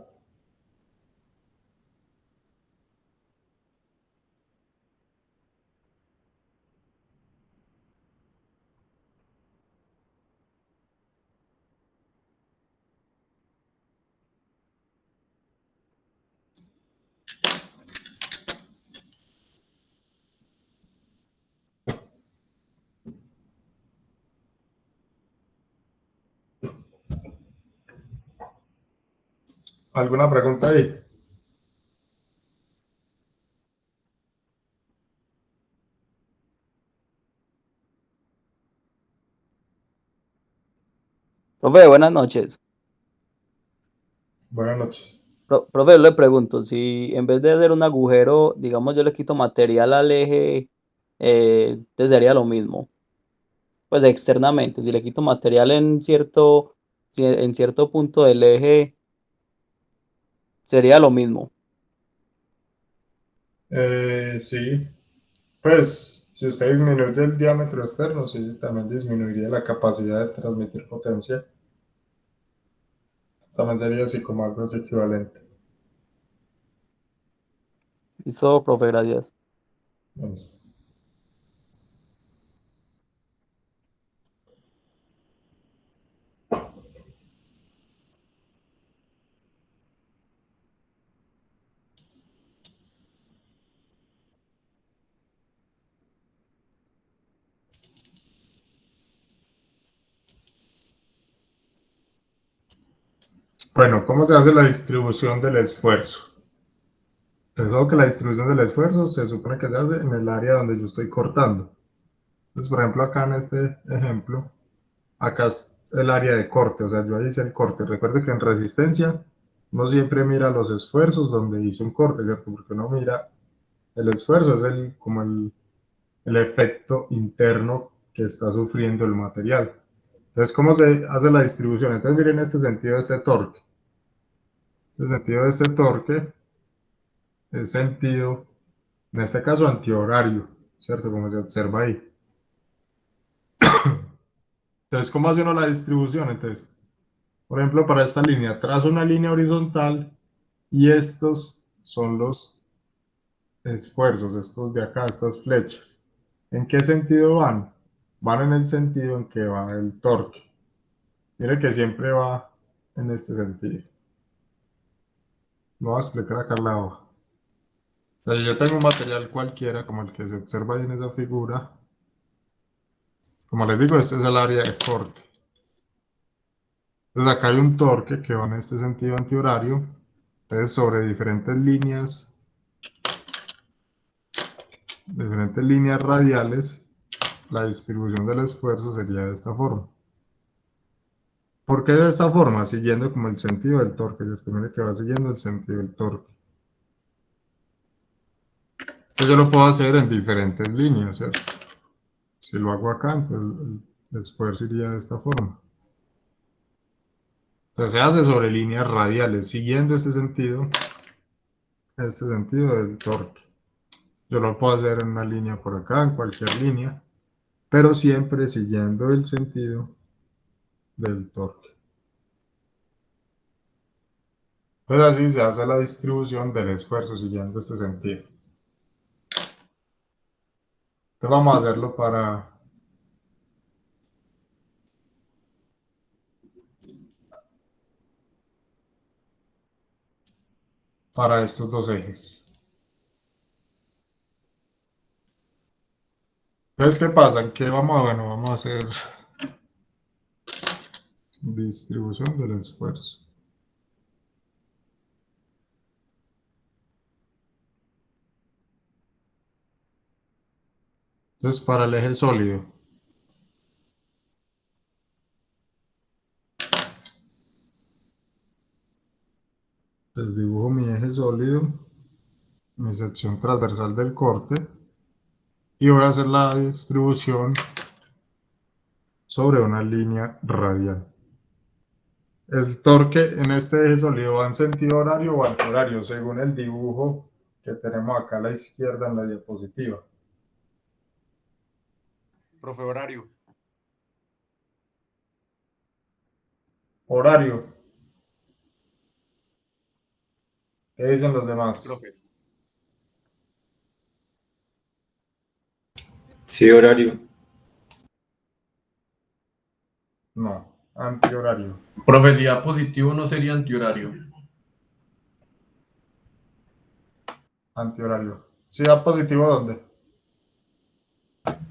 ¿Alguna pregunta ahí? Profe, buenas noches. Buenas noches. Profe, le pregunto, si en vez de hacer un agujero, digamos, yo le quito material al eje, entonces sería lo mismo. Pues externamente, si le quito material en cierto punto del eje, sería lo mismo. Sí, pues si usted disminuye el diámetro externo, sí, también disminuiría la capacidad de transmitir potencia. También sería así como algo así equivalente. Eso, profe, gracias. Pues, bueno, ¿cómo se hace la distribución del esfuerzo? Pensó que la distribución del esfuerzo se supone que se hace en el área donde yo estoy cortando. Entonces, por ejemplo, acá en este ejemplo, acá es el área de corte, o sea, yo ahí hice el corte. Recuerde que en resistencia uno siempre mira los esfuerzos donde hizo un corte, ¿cierto? Porque uno mira el esfuerzo, es como el efecto interno que está sufriendo el material. Entonces, ¿cómo se hace la distribución? Entonces, miren este sentido de este torque. Este sentido de este torque es sentido, en este caso, antihorario, ¿cierto? Como se observa ahí. Entonces, ¿cómo hace uno la distribución? Entonces, por ejemplo, para esta línea, trazo una línea horizontal y estos son los esfuerzos, estos de acá, estas flechas. ¿En qué sentido van? Van en el sentido en que va el torque. Mire que siempre va en este sentido. Lo voy a explicar acá al lado. O sea, si yo tengo un material cualquiera, como el que se observa ahí en esa figura, como les digo, este es el área de corte. Entonces acá hay un torque que va en este sentido antihorario. Entonces sobre diferentes líneas radiales, la distribución del esfuerzo sería de esta forma. ¿Por qué de esta forma? Siguiendo como el sentido del torque, ¿cierto? Mire que va siguiendo el sentido del torque. Entonces yo lo puedo hacer en diferentes líneas, ¿cierto? Si lo hago acá, entonces el esfuerzo iría de esta forma. Entonces se hace sobre líneas radiales, siguiendo este sentido del torque. Yo lo puedo hacer en una línea por acá, en cualquier línea, pero siempre siguiendo el sentido del torque. Entonces así se hace la distribución del esfuerzo siguiendo este sentido. Entonces vamos a hacerlo para estos dos ejes. Entonces, ¿qué pasa? ¿Qué bueno, vamos a hacer distribución del esfuerzo. Entonces, para el eje sólido, les dibujo mi eje sólido, mi sección transversal del corte, y voy a hacer la distribución sobre una línea radial. El torque en este eje sólido va en sentido horario o antihorario, según el dibujo que tenemos acá a la izquierda en la diapositiva. Profe, horario. Horario. ¿Qué dicen los demás? Profe. Sí, horario. No, antihorario. Profe, si da positivo no sería antihorario. Antihorario. ¿Sí da positivo dónde?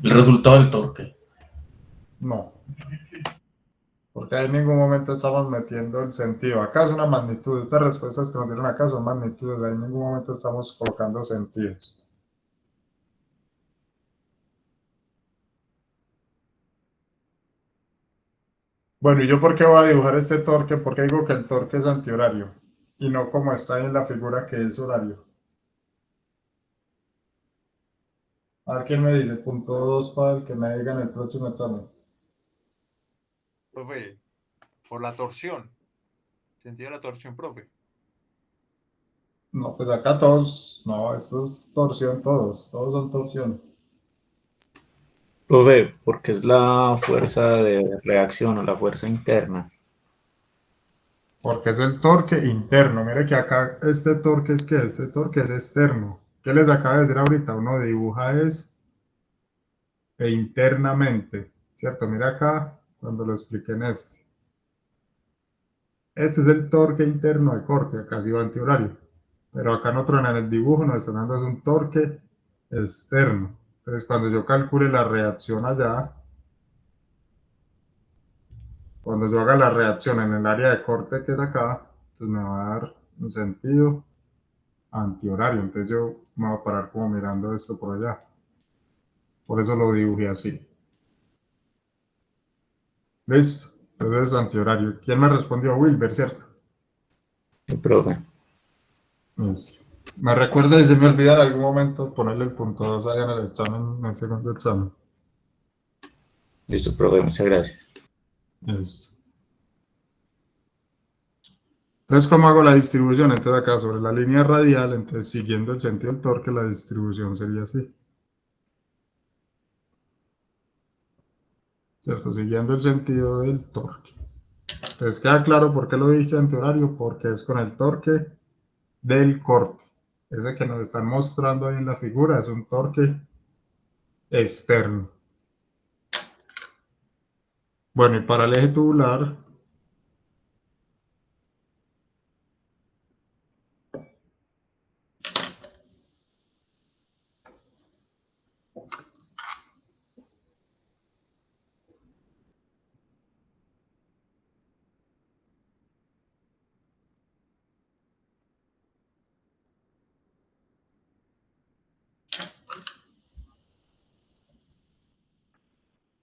El resultado del torque. No. Porque en ningún momento estamos metiendo el sentido. Acá es una magnitud. Estas respuestas que nos dieron acá son magnitudes. Ahí en ningún momento estamos colocando sentidos. Bueno, ¿y yo por qué voy a dibujar este torque? Porque digo que el torque es antihorario y no como está ahí en la figura que es horario. A ver quién me dice, punto 2 para el que me diga en el próximo examen. Profe, por la torsión. ¿Sentido de la torsión, profe? No, pues acá todos, no, esto es torsión, todos son torsión. Profe, porque es la fuerza de reacción o la fuerza interna. Porque es el torque interno. Mire que acá este torque es que este torque es externo. ¿Qué les acaba de decir ahorita? Uno dibuja es e internamente, ¿cierto? Mira acá cuando lo expliqué en este. Este es el torque interno de corte, acá sí va antihorario. Pero acá nosotros en el dibujo nos están dando es un torque externo. Entonces cuando yo calcule la reacción allá, cuando yo haga la reacción en el área de corte que es acá, pues me va a dar un sentido antihorario. Entonces yo me voy a parar como mirando esto por allá. Por eso lo dibujé así. ¿Listo? Entonces antihorario. ¿Quién me respondió? Wilber, ¿cierto? Sí, profe. Listo. Me recuerda y se me olvida en algún momento ponerle el punto 2 allá en el examen, en el segundo examen. Listo, profe, muchas gracias. Listo. Entonces, ¿cómo hago la distribución? Entonces acá sobre la línea radial, entonces siguiendo el sentido del torque, la distribución sería así. ¿Cierto? Siguiendo el sentido del torque. Entonces queda claro por qué lo dice antihorario, porque es con el torque del corte. Ese que nos están mostrando ahí en la figura es un torque externo. Bueno, y para el eje tubular,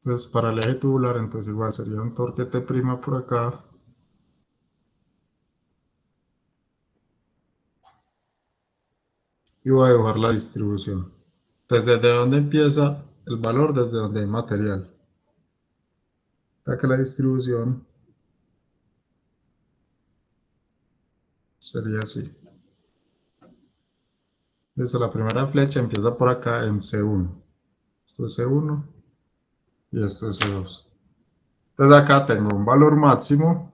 entonces para el eje tubular, entonces igual sería un torque T' por acá. Y voy a dibujar la distribución. Pues desde dónde empieza el valor, desde donde hay material. O sea que la distribución sería así. Desde la primera flecha empieza por acá en C1. Esto es C1 y esto es C2. Entonces acá tengo un valor máximo,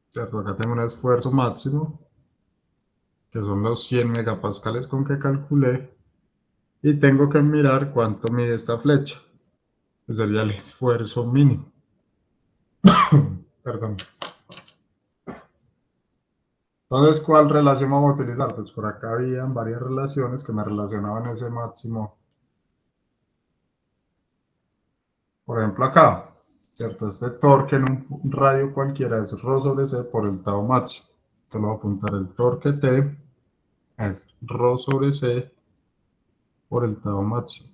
¿cierto? Acá tengo un esfuerzo máximo, que son los 100 megapascales con que calculé, y tengo que mirar cuánto mide esta flecha, que sería el esfuerzo mínimo. Perdón. Entonces, ¿cuál relación vamos a utilizar? Pues por acá habían varias relaciones que me relacionaban ese máximo. Por ejemplo, acá, ¿cierto? Este torque en un radio cualquiera es ρ sobre c por el tau máximo. Entonces lo voy a apuntar, el torque T es ρ sobre c por el tau máximo.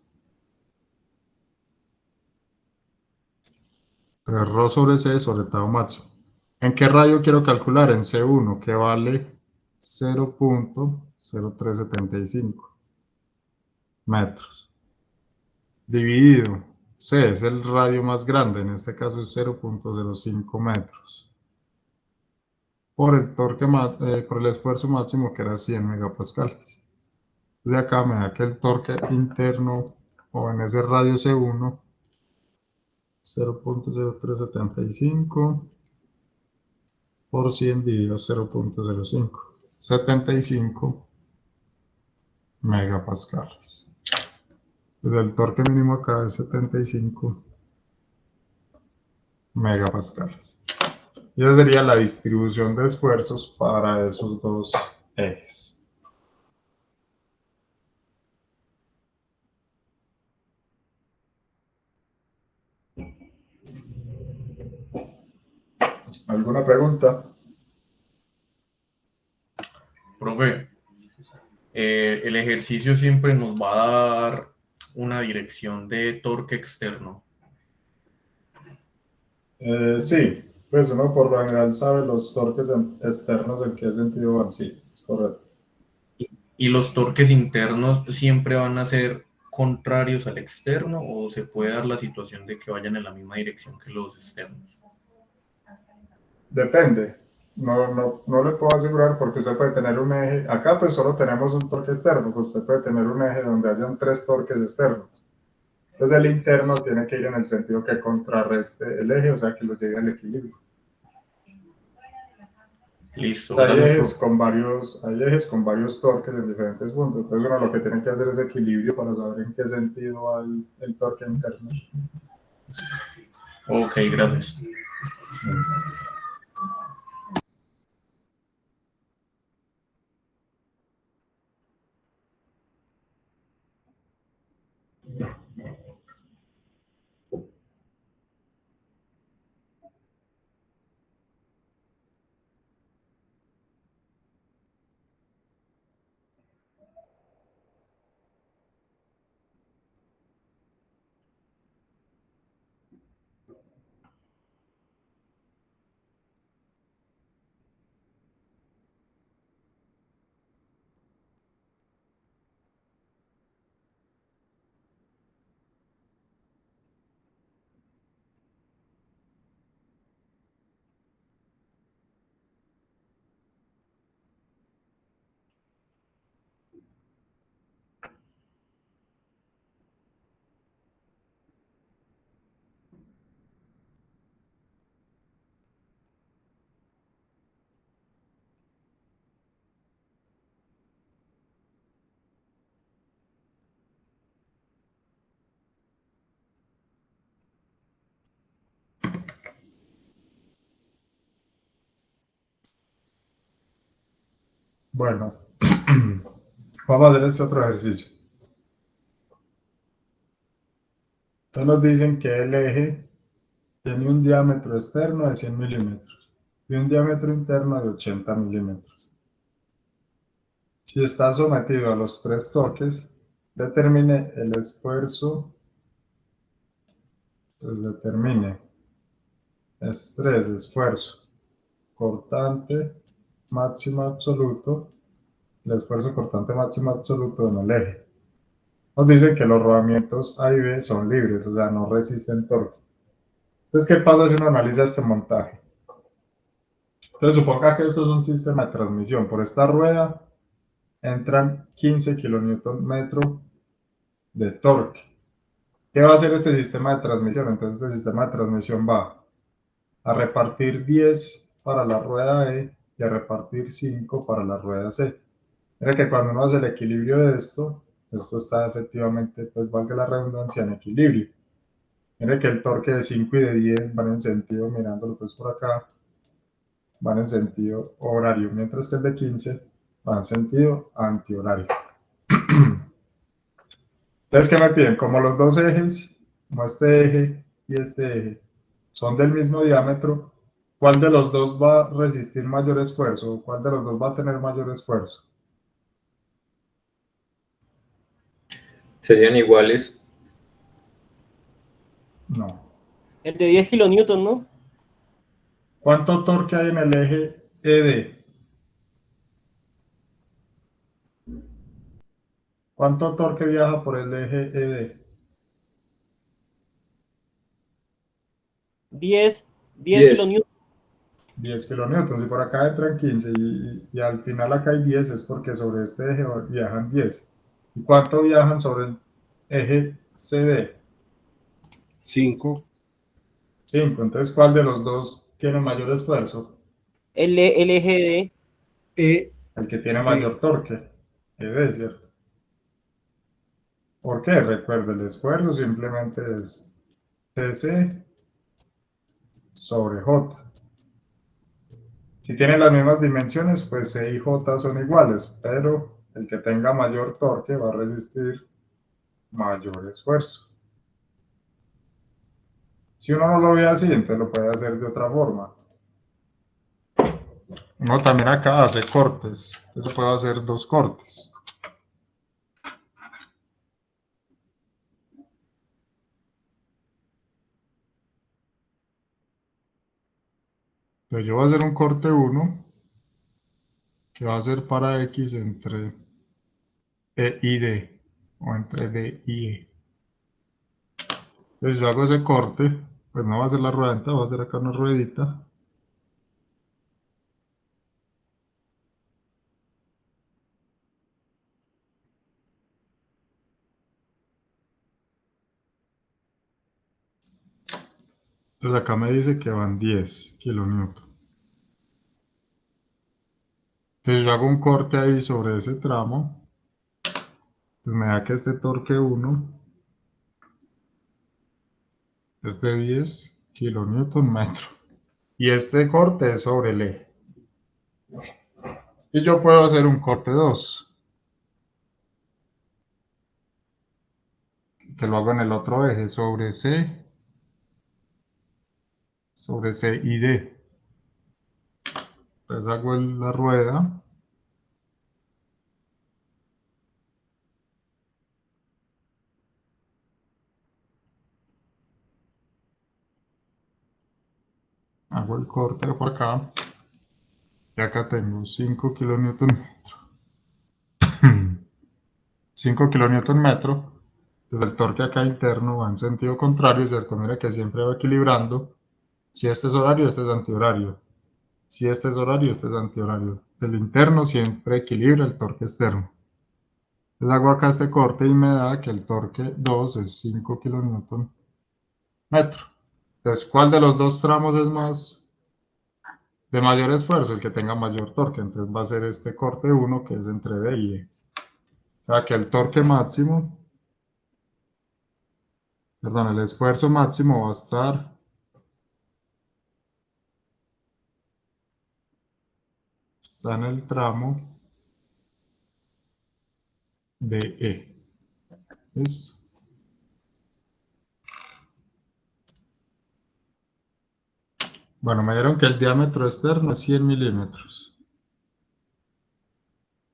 Entonces, ρ sobre c sobre tau máximo. ¿En qué radio quiero calcular? En C1, que vale 0.0375 metros. Dividido, C es el radio más grande, en este caso es 0.05 metros. Por el torque, por el esfuerzo máximo que era 100 megapascales. De acá me da que el torque interno, o en ese radio C1, 0.0375 por 100 dividido 0.05. 75 megapascales. Entonces el torque mínimo acá es 75 megapascales. Y esa sería la distribución de esfuerzos para esos dos ejes. ¿Alguna pregunta? Profe, el ejercicio siempre nos va a dar una dirección de torque externo. Sí, pues uno por lo general sabe los torques externos en qué sentido van, sí, es correcto. ¿Y los torques internos siempre van a ser contrarios al externo o se puede dar la situación de que vayan en la misma dirección que los externos? Depende. No le puedo asegurar porque usted puede tener un eje. Acá pues solo tenemos un torque externo, pues usted puede tener un eje donde hayan 3 torques externos. Entonces el interno tiene que ir en el sentido que contrarreste el eje, o sea que lo lleve al equilibrio. Listo, O sea, gracias, hay ejes con varios torques en diferentes puntos. Entonces uno lo que tiene que hacer es equilibrio para saber en qué sentido va el torque interno. Ok, gracias. Bueno, vamos a hacer este otro ejercicio. Entonces nos dicen que el eje tiene un diámetro externo de 100 milímetros y un diámetro interno de 80 milímetros. Si está sometido a los 3 toques, determine el esfuerzo, pues determine estrés, esfuerzo, cortante máximo absoluto, el esfuerzo cortante máximo absoluto en el eje. Nos dicen que los rodamientos A y B son libres, o sea, no resisten torque. Entonces, ¿qué pasa si uno analiza este montaje? Entonces, suponga que esto es un sistema de transmisión. Por esta rueda entran 15 kilonewton metro de torque. ¿Qué va a hacer este sistema de transmisión? Entonces, este sistema de transmisión va a repartir 10 para la rueda E y a repartir 5 para la rueda C. Mira que cuando uno hace el equilibrio de esto está efectivamente, pues valga la redundancia, en equilibrio. Mire que el torque de 5 y de 10 van en sentido, mirándolo pues por acá, van en sentido horario, mientras que el de 15 va en sentido antihorario. Entonces, ¿qué me piden? Como los dos ejes, como este eje y este eje, son del mismo diámetro, ¿cuál de los dos va a resistir mayor esfuerzo? ¿Cuál de los dos va a tener mayor esfuerzo? Serían iguales. No. El de 10 kilonewton, ¿no? ¿Cuánto torque hay en el eje ED? ¿Cuánto torque viaja por el eje ED? 10 10. kilonewton. 10 kilonewtons. Y por acá entran 15 y al final acá hay 10, es porque sobre este eje viajan 10. ¿Y cuánto viajan sobre el eje CD? 5. 5. Entonces, ¿cuál de los dos tiene mayor esfuerzo? El eje E. El que tiene mayor torque. ED, ¿cierto? ¿Por qué? Recuerde, el esfuerzo simplemente es TC sobre J. Si tienen las mismas dimensiones, pues C y J son iguales, pero el que tenga mayor torque va a resistir mayor esfuerzo. Si uno no lo ve así, entonces lo puede hacer de otra forma. Uno también acá hace cortes. Entonces puedo hacer 2 cortes. Entonces yo voy a hacer un corte 1 que va a ser para X entre E y D, o entre D y E. Entonces yo hago ese corte, pues no va a ser la ruedita, va a hacer acá una ruedita. Entonces acá me dice que van 10 kilonewton. Entonces yo hago un corte ahí sobre ese tramo. Pues me da que este torque 1 es de 10 kilonewton metro. Y este corte es sobre el eje. Y yo puedo hacer un corte 2, que lo hago en el otro eje, sobre C y D. Entonces hago la rueda. Hago el corte por acá. Y acá tengo 5 kilonewton metro. 5 kilonewton metro. Entonces el torque acá interno va en sentido contrario, ¿cierto? Mira que siempre va equilibrando. Si este es horario, este es antihorario. Si este es horario, este es antihorario. El interno siempre equilibra el torque externo. Entonces hago acá este corte y me da que el torque 2 es 5 kilonewton metro. Entonces, ¿cuál de los dos tramos es más de mayor esfuerzo? El que tenga mayor torque. Entonces va a ser este corte 1 que es entre D y E. O sea que el torque máximo, perdón, el esfuerzo máximo va a estar está en el tramo de E. ¿Listo? Bueno, me dieron que el diámetro externo es 100 milímetros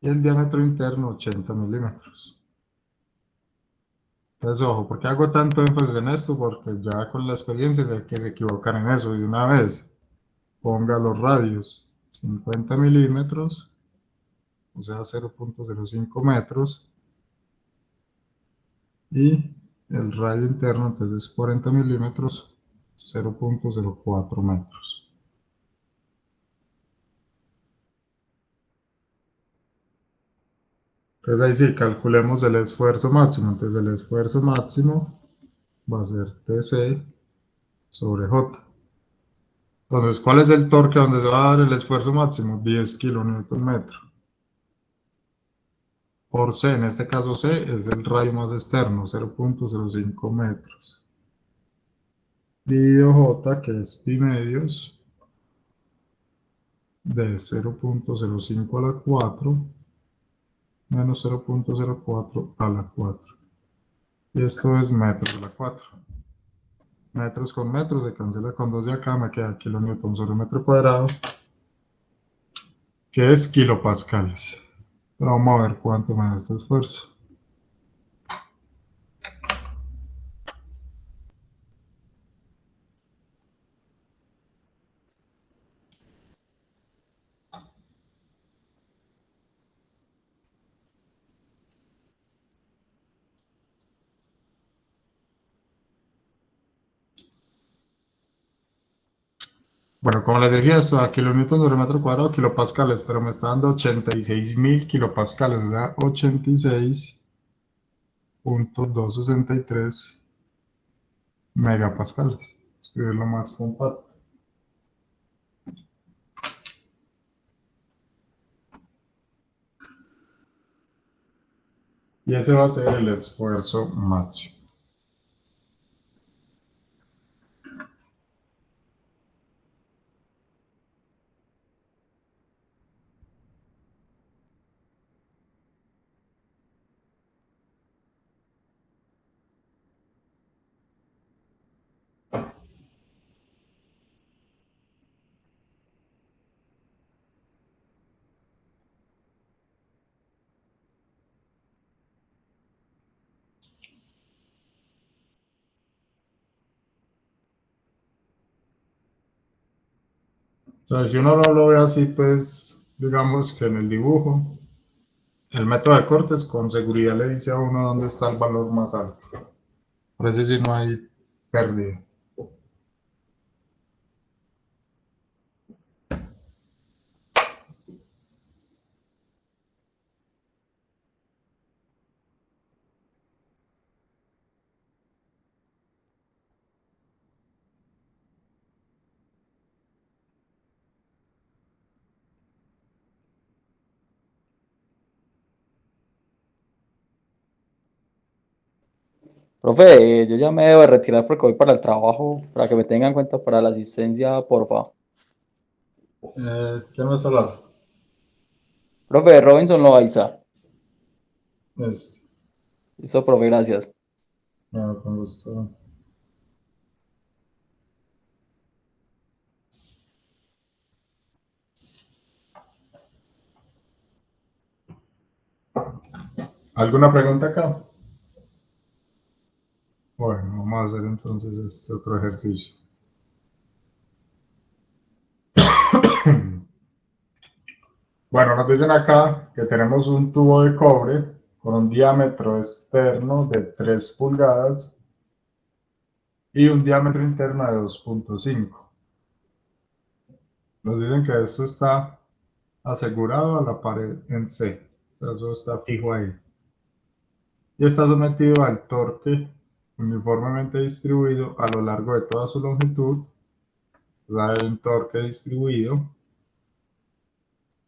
y el diámetro interno 80 milímetros. Entonces, ojo, ¿por qué hago tanto énfasis en esto? Porque ya con la experiencia sé que se equivocan en eso. Y una vez ponga los radios 50 milímetros, o sea 0.05 metros, y el radio interno entonces es 40 milímetros, 0.04 metros. Entonces ahí sí, calculemos el esfuerzo máximo. Entonces el esfuerzo máximo va a ser TC sobre J. Entonces, ¿cuál es el torque donde se va a dar el esfuerzo máximo? 10 kilonewton metro. Por C, en este caso C es el radio más externo, 0.05 metros. Dividido J, que es pi medios, de 0.05 a la 4, menos 0.04 a la 4. Y esto es metros a la 4. Metros con metros se cancela con 2 de acá, me queda kilonewton sobre metro cuadrado, que es kilopascales. Pero vamos a ver cuánto me da este esfuerzo. Bueno, como les decía, esto a kilonewton sobre metro cuadrado, kilopascales, pero me está dando 86.000 kilopascales, o sea, 86.263 megapascales. Escribirlo más compacto. Y ese va a ser el esfuerzo máximo. sea, si uno no lo ve así, pues digamos que en el dibujo, el método de cortes con seguridad le dice a uno dónde está el valor más alto. Por eso sí no hay pérdida. Profe, yo ya me debo de retirar porque voy para el trabajo, para que me tengan en cuenta para la asistencia, porfa. ¿Quién me está hablando? Profe, Robinson Loaiza. Es, Listo, profe, gracias. con gusto. ¿Alguna pregunta acá? Bueno, vamos a hacer entonces este otro ejercicio. Bueno, nos dicen acá que tenemos un tubo de cobre con un diámetro externo de 3 pulgadas y un diámetro interno de 2.5. Nos dicen que esto está asegurado a la pared en C, o sea, eso está fijo ahí. Y está sometido al torque uniformemente distribuido a lo largo de toda su longitud. O sea, hay un torque distribuido.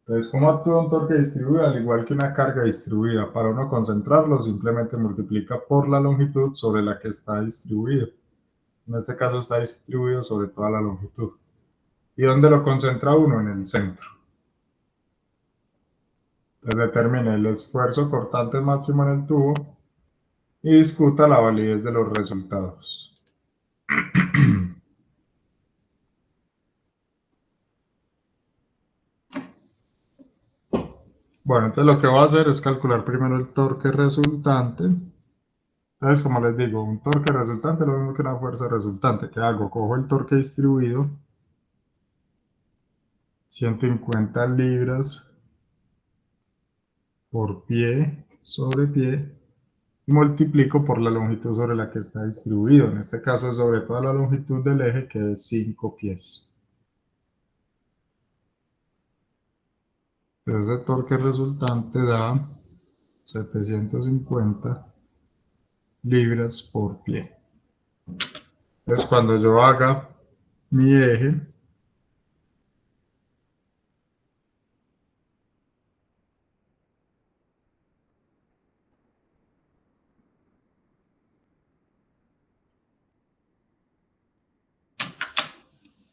Entonces, ¿cómo actúa un torque distribuido? Al igual que una carga distribuida, para uno concentrarlo simplemente multiplica por la longitud sobre la que está distribuido. En este caso está distribuido sobre toda la longitud. ¿Y dónde lo concentra uno? En el centro. Entonces determine el esfuerzo cortante máximo en el tubo y discuta la validez de los resultados. Bueno, entonces lo que voy a hacer es calcular primero el torque resultante. Entonces, como les digo, un torque resultante es lo mismo que una fuerza resultante. ¿Qué hago? Cojo el torque distribuido, 150 libras por pie sobre pie, y multiplico por la longitud sobre la que está distribuido. En este caso es sobre toda la longitud del eje, que es 5 pies. Entonces el torque resultante da 750 libras por pie. Entonces cuando yo haga mi eje,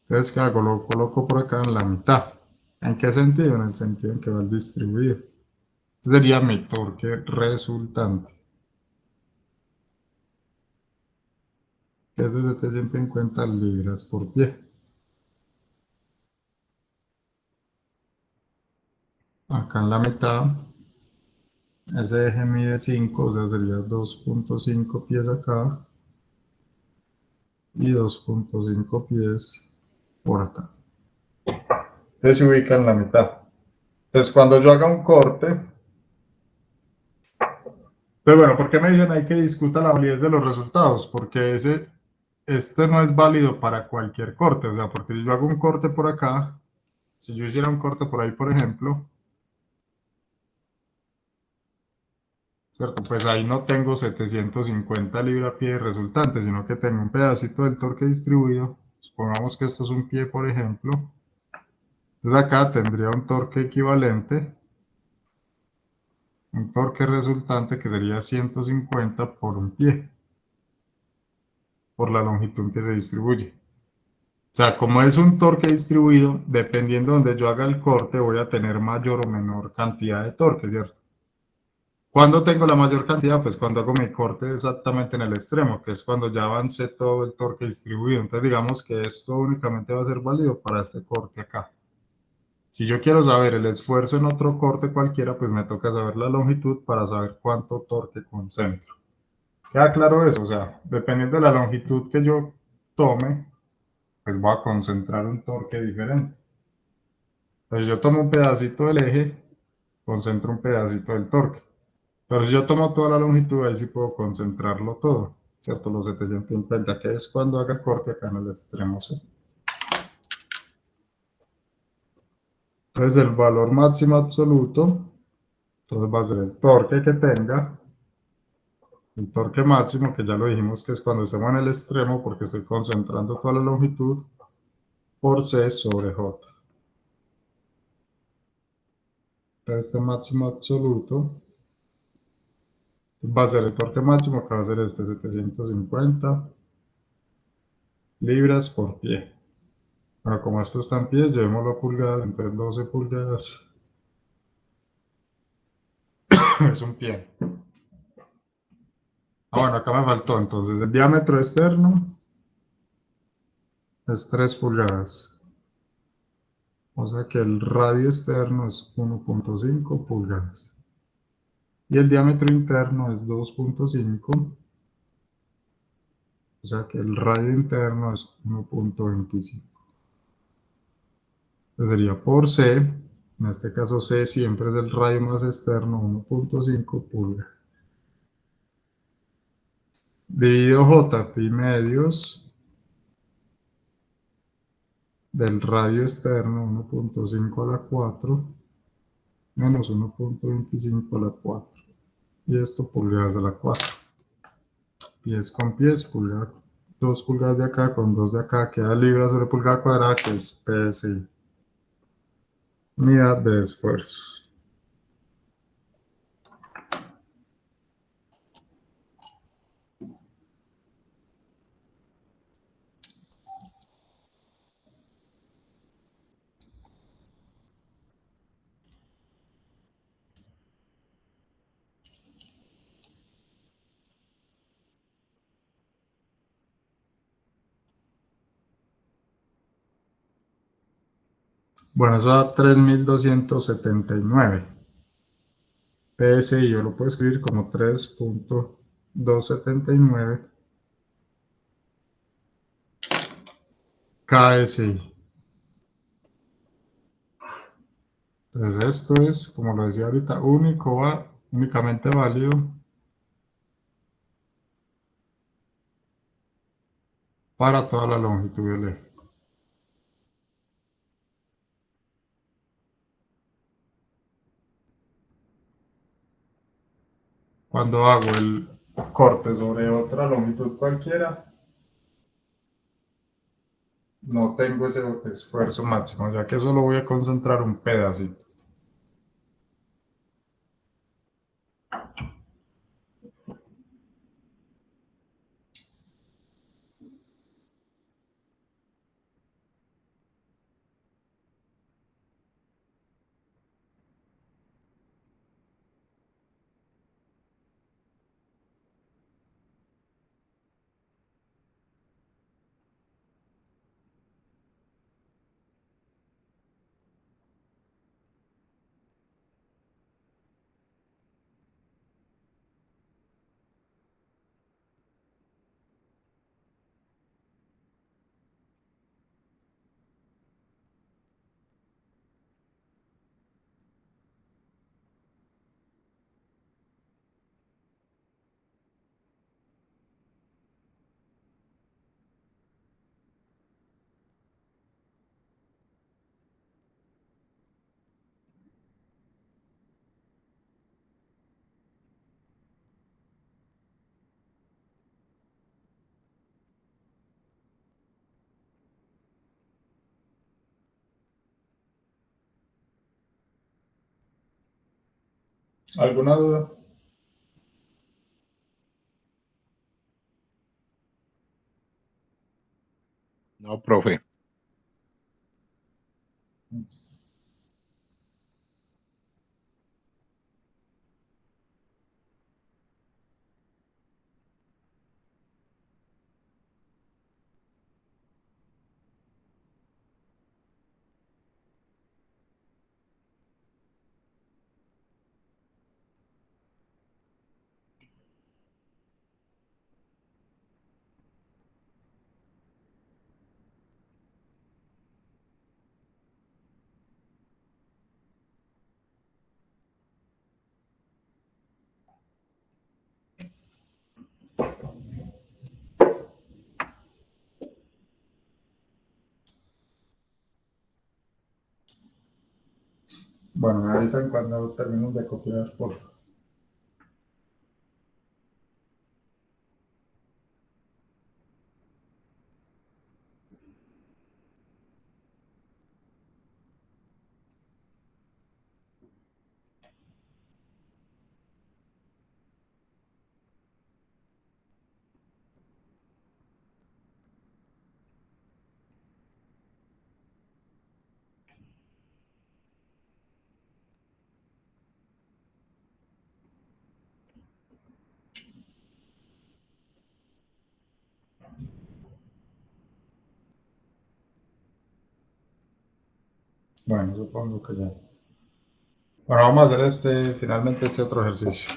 entonces ¿qué hago? Lo coloco por acá en la mitad. ¿En qué sentido? En el sentido en que va el distribuido. Este sería mi torque resultante, que es de 750 libras por pie. Acá en la mitad, ese eje mide 5, o sea, sería 2.5 pies acá y 2.5 pies por acá. Entonces se ubica en la mitad. Entonces cuando yo haga un corte, pues bueno, ¿por qué me dicen ahí que discuta la validez de los resultados? Porque este no es válido para cualquier corte, o sea, porque si yo hago un corte por acá, si yo hiciera un corte por ahí, por ejemplo, ¿cierto? Pues ahí no tengo 750 libra-pie de resultante, sino que tengo un pedacito del torque distribuido. Supongamos que esto es un pie, por ejemplo. Entonces acá tendría un torque equivalente, un torque resultante que sería 150 por un pie, por la longitud que se distribuye. O sea, como es un torque distribuido, dependiendo de donde yo haga el corte, voy a tener mayor o menor cantidad de torque, ¿cierto? ¿Cuándo tengo la mayor cantidad? Pues cuando hago mi corte exactamente en el extremo, que es cuando ya avancé todo el torque distribuido. Entonces digamos que esto únicamente va a ser válido para este corte acá. Si yo quiero saber el esfuerzo en otro corte cualquiera, pues me toca saber la longitud para saber cuánto torque concentro. ¿Queda claro eso? O sea, dependiendo de la longitud que yo tome, pues voy a concentrar un torque diferente. Entonces yo tomo un pedacito del eje, concentro un pedacito del torque. Pero si yo tomo toda la longitud, ahí sí puedo concentrarlo todo, ¿cierto? Los 750, que es cuando haga corte acá en el extremo C. Entonces el valor máximo absoluto, entonces va a ser el torque que tenga, el torque máximo, que ya lo dijimos que es cuando estemos en el extremo, porque estoy concentrando toda la longitud, por C sobre J. Entonces este máximo absoluto va a ser el torque máximo, que va a ser este 750 libras por pie. Bueno, como esto está en pies, llevémoslo a pulgadas, entonces 12 pulgadas es un pie. Ah, bueno, acá me faltó, entonces el diámetro externo es 3 pulgadas. O sea que el radio externo es 1.5 pulgadas. Y el diámetro interno es 2.5. O sea que el radio interno es 1.25. Entonces sería por C, en este caso C siempre es el radio más externo, 1.5 pulgadas. Dividido J, pi medios del radio externo, 1.5 a la 4, menos 1.25 a la 4. Y esto pulgadas a la 4. Pies con pies, pulgada, 2 pulgadas de acá con 2 de acá, queda libra sobre pulgada cuadrada, que es PSI. Unidad de esfuerzo. Bueno, eso da 3279. PSI yo lo puedo escribir como 3.279 KSI. Entonces esto es, como lo decía ahorita, únicamente válido para toda la longitud del eje. Cuando hago el corte sobre otra longitud cualquiera, no tengo ese esfuerzo máximo, ya que solo voy a concentrar un pedacito. ¿Alguna duda? No, profe. Bueno, me avisan cuando terminen de copiar, por favor. Bueno, supongo que ya. Bueno, vamos a hacer finalmente este otro ejercicio.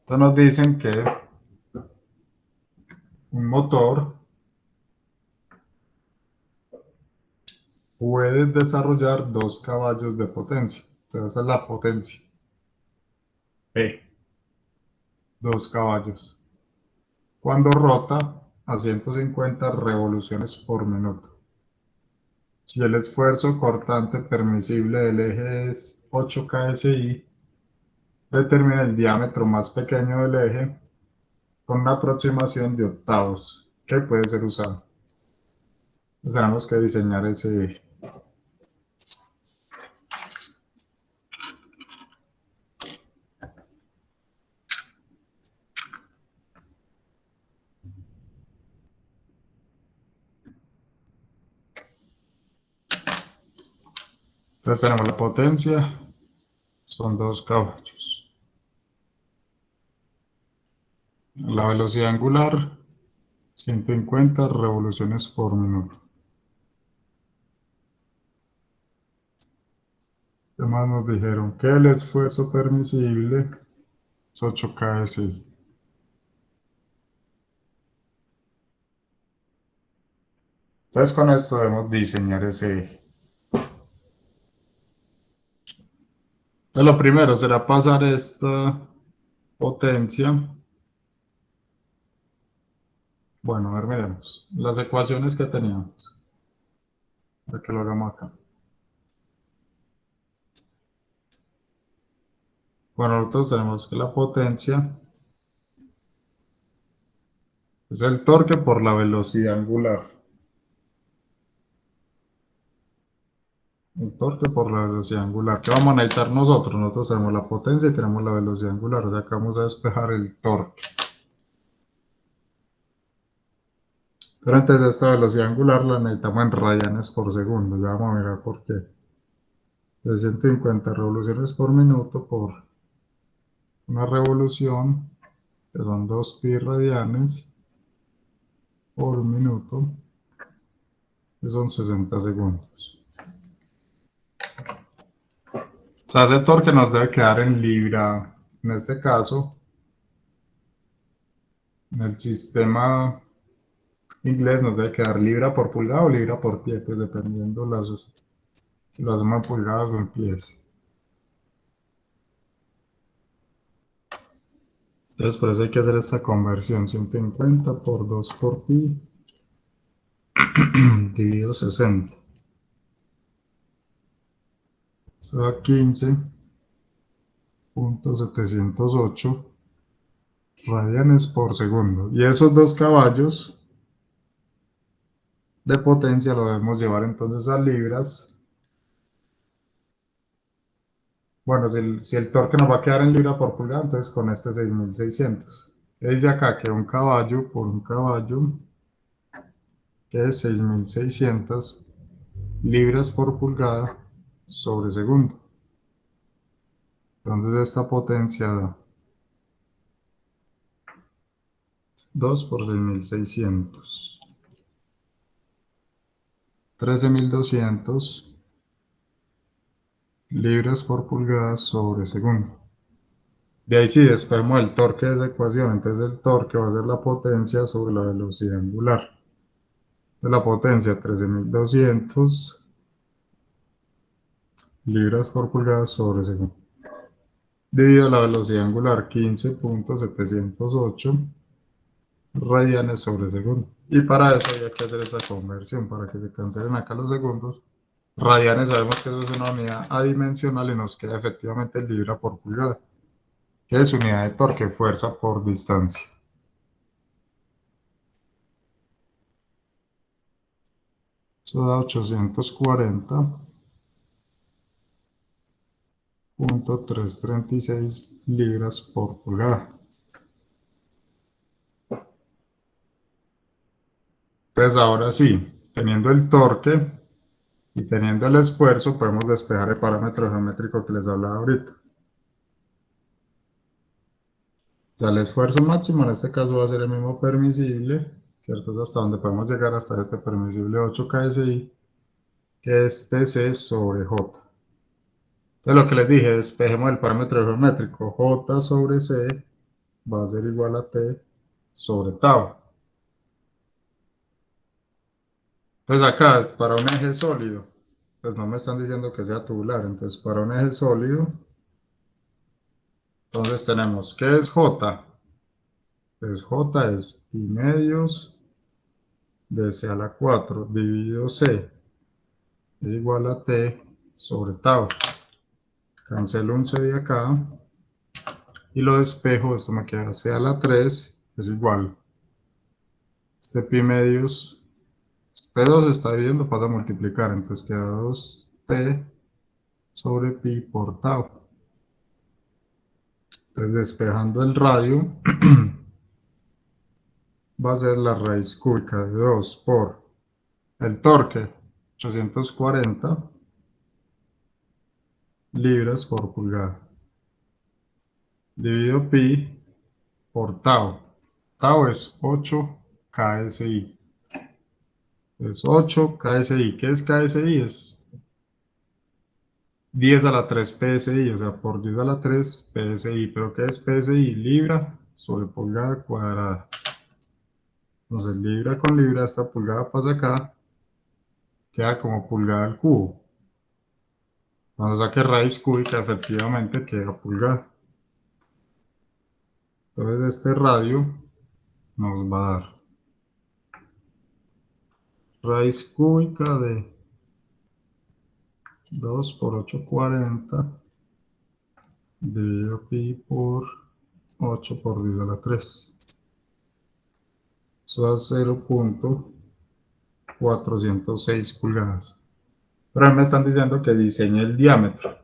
Entonces nos dicen que un motor puede desarrollar 2 caballos de potencia. Entonces esa es la potencia. P. 2 caballos. Cuando rota a 150 revoluciones por minuto. Si el esfuerzo cortante permisible del eje es 8 KSI, determina el diámetro más pequeño del eje con una aproximación de octavos que puede ser usado. Entonces tenemos que diseñar ese eje. Entonces tenemos la potencia, son 2 caballos. La velocidad angular, 150 revoluciones por minuto. ¿Qué más nos dijeron? Que el esfuerzo permisible es 8 KSI. Entonces con esto debemos diseñar ese eje. Entonces lo primero será pasar esta potencia. Bueno, a ver, miremos las ecuaciones que teníamos. Para que lo hagamos acá. Bueno, nosotros tenemos que la potencia es el torque por la velocidad angular. El torque por la velocidad angular. ¿Qué vamos a necesitar nosotros? Nosotros tenemos la potencia y tenemos la velocidad angular. O sea que vamos a despejar el torque. Pero entonces esta velocidad angular la necesitamos en radianes por segundo. Ya vamos a mirar por qué. De 150 revoluciones por minuto por una revolución, que son 2 pi radianes por minuto, que son 60 segundos. O sea, ese torque nos debe quedar en libra, en este caso, en el sistema inglés nos debe quedar libra por pulgada o libra por pie, pues dependiendo si lo hacemos en pulgadas o en pies. Entonces por eso hay que hacer esta conversión, 150 por 2 por pi, dividido 60. Eso da 15.708 radianes por segundo. Y esos 2 caballos de potencia lo debemos llevar entonces a libras. Bueno, si el torque nos va a quedar en libra por pulgada, entonces con este 6600. Dice acá que un caballo por un caballo, que es 6600 libras por pulgada sobre segundo. Entonces esta potencia da 2 por 6600. 13.200 libras por pulgada sobre segundo. De ahí sí despejamos el torque de esa ecuación, entonces el torque va a ser la potencia sobre la velocidad angular. De la potencia 13.200 libras por pulgada sobre segundo. Dividido la velocidad angular 15.708 radianes sobre segundo. Y para eso había que hacer esa conversión, para que se cancelen acá los segundos. Radianes sabemos que eso es una unidad adimensional y nos queda efectivamente el libra por pulgada, que es unidad de torque, fuerza por distancia. Eso da 840.336 libras por pulgada. Entonces ahora sí, teniendo el torque y teniendo el esfuerzo, podemos despejar el parámetro geométrico que les hablaba ahorita. O sea, el esfuerzo máximo en este caso va a ser el mismo permisible, ¿cierto? Es hasta donde podemos llegar, hasta este permisible 8 KSI, que es TC sobre J. Entonces lo que les dije, despejemos el parámetro geométrico. J sobre C va a ser igual a T sobre tau. Entonces acá, para un eje sólido, pues no me están diciendo que sea tubular, entonces para un eje sólido, entonces tenemos, ¿qué es J? Pues J es pi medios de C a la 4 dividido C es igual a T sobre tau. Cancelo un C de acá y lo despejo, esto me queda C a la 3 es igual. Este pi medios, este 2 está dividiendo, pasa a multiplicar, entonces queda 2T sobre pi por tau. Entonces despejando el radio, va a ser la raíz cúbica de 2 por el torque, 840 libras por pulgada, dividido pi por tau. Tau es 8 KSI. Es 8 KSI. ¿Qué es KSI? Es 10 a la 3 PSI, o sea, por 10 a la 3 PSI. ¿Pero qué es PSI? Libra sobre pulgada cuadrada. Entonces, libra con libra, esta pulgada pasa acá, queda como pulgada al cubo. Cuando saque raíz cúbica, efectivamente queda pulgada. Entonces, este radio nos va a dar raíz cúbica de 2 por 840 dividido pi por 8 por 10 a la 3. Eso da 0.406 pulgadas. Pero ahí me están diciendo que diseñe el diámetro.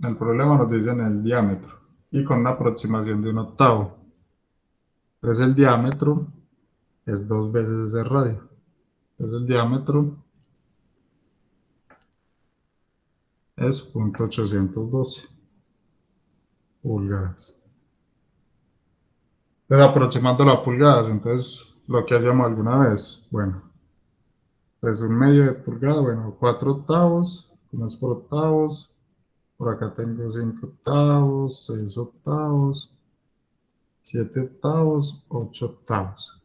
El problema nos dice en el diámetro y con una aproximación de 1/8. Entonces el diámetro es 2 veces ese radio. Entonces el diámetro es 0.812 pulgadas. Entonces aproximándolo a pulgadas, entonces lo que hacíamos alguna vez, bueno, pues un medio de pulgada, bueno, 4/8, como es por octavos, por acá tengo 5/8, 6/8, 7/8, 8/8.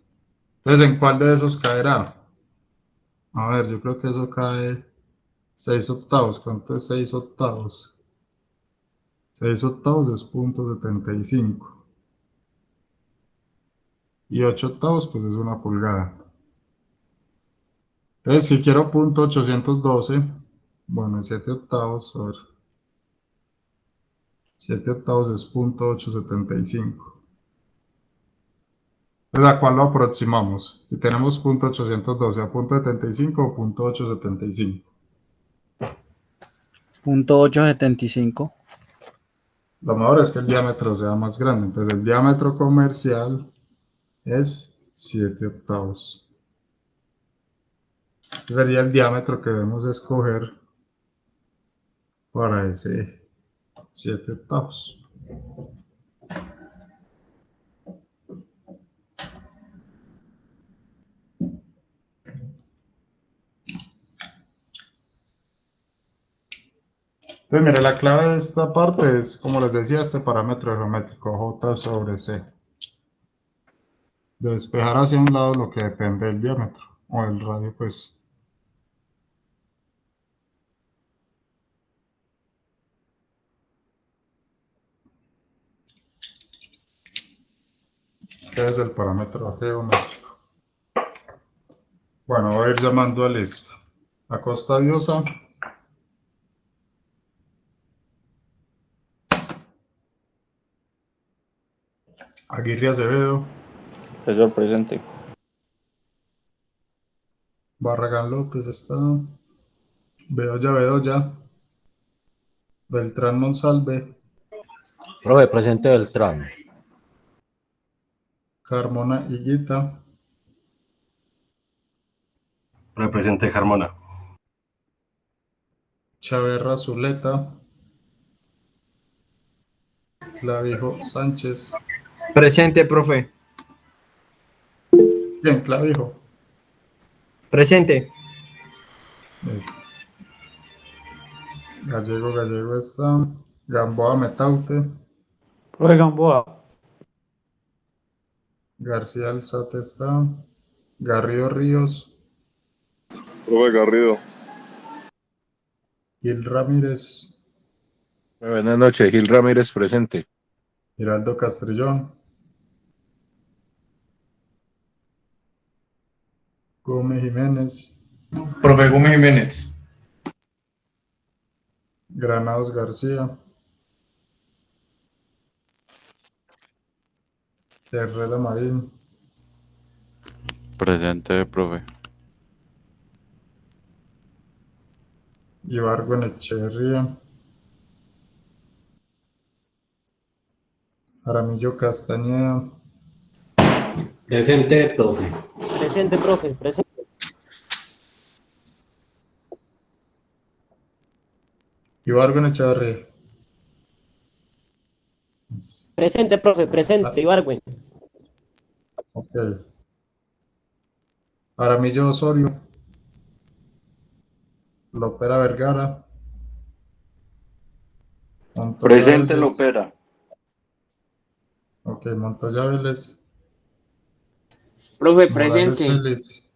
Entonces, ¿en cuál de esos caerá? A ver, yo creo que eso cae 6/8. ¿Cuánto es 6/8? 6/8 es 0.75. Y 8/8 pues es una pulgada. Entonces, si quiero 0.812, bueno, 7/8, a ver. 7/8 es 0.875. Entonces, ¿a cuál lo aproximamos? Si tenemos 0.812 a 0.75 o 0.875. 0.875. Lo mejor es que el diámetro sea más grande. Entonces, el diámetro comercial es 7/8. Ese sería el diámetro que debemos escoger para ese 7/8. Entonces, mire, la clave de esta parte es, como les decía, este parámetro geométrico, J sobre C. De despejar hacia un lado lo que depende del diámetro, o del radio, pues. que es el parámetro geométrico. Bueno, voy a ir llamando a lista. Acosta Diosa. Aguirre Acevedo. Profesor, presente. Barragán López está. Bedoya. Beltrán Monsalve. Profe, presente Beltrán. Carmona Higuita. Represente Carmona. Chaverra Zuleta. Clavijo Sánchez. Presente, profe. Bien, Clavijo. Presente. Gallego está. Gamboa Metaute. Profe Gamboa. García Alzate está. Garrido Ríos. Profe Garrido. Gil Ramírez. Buenas noches, Gil Ramírez presente. Giraldo Castrillón. Gómez Jiménez. Profe Gómez Jiménez. Granados García. Herrera Marín. Presente, profe. Ibargüen Echeverría. Aramillo Castañeda. Presente, profe. Presente, profe. Presente. Ibargüen Echeverría. Presente, profe. Presente, Ibargüen. Ok. Aramillo Osorio. Lopera Vergara. Montoya Presente Vélez. Lopera. Ok, Montoya Vélez. Profe, Morales presente. Celis.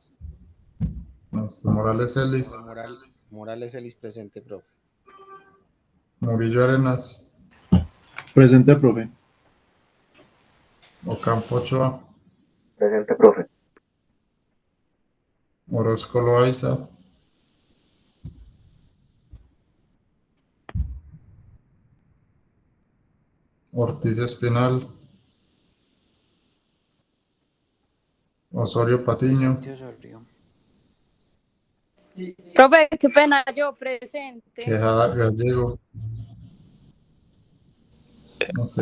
Morales Celis. Morales Elis presente, profe. Murillo Arenas. Presente, profe. Ocampo Ochoa. Presente, profe. Orozco Loaiza. Ortiz Espinal. Osorio Patiño. Profe, qué pena, yo presente. Quejada Gallego. Ok.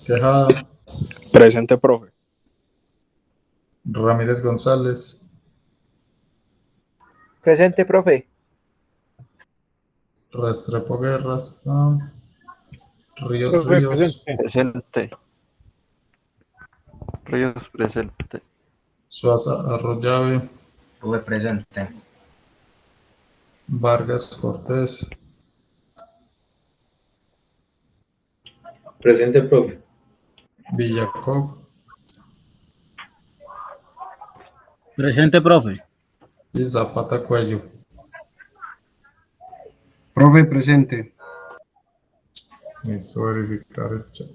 Quejada. Presente, profe. Ramírez González. Presente, profe. Restrepo Guerra está. Ríos Profe, Ríos. presente. Presente. Ríos presente. Suaza Arroyave. Profe, presente. Vargas Cortés. Presente, profe. Villacoc. Presente, profe. Y Zapata Cuello. Profe presente. Listo, verificar el chat.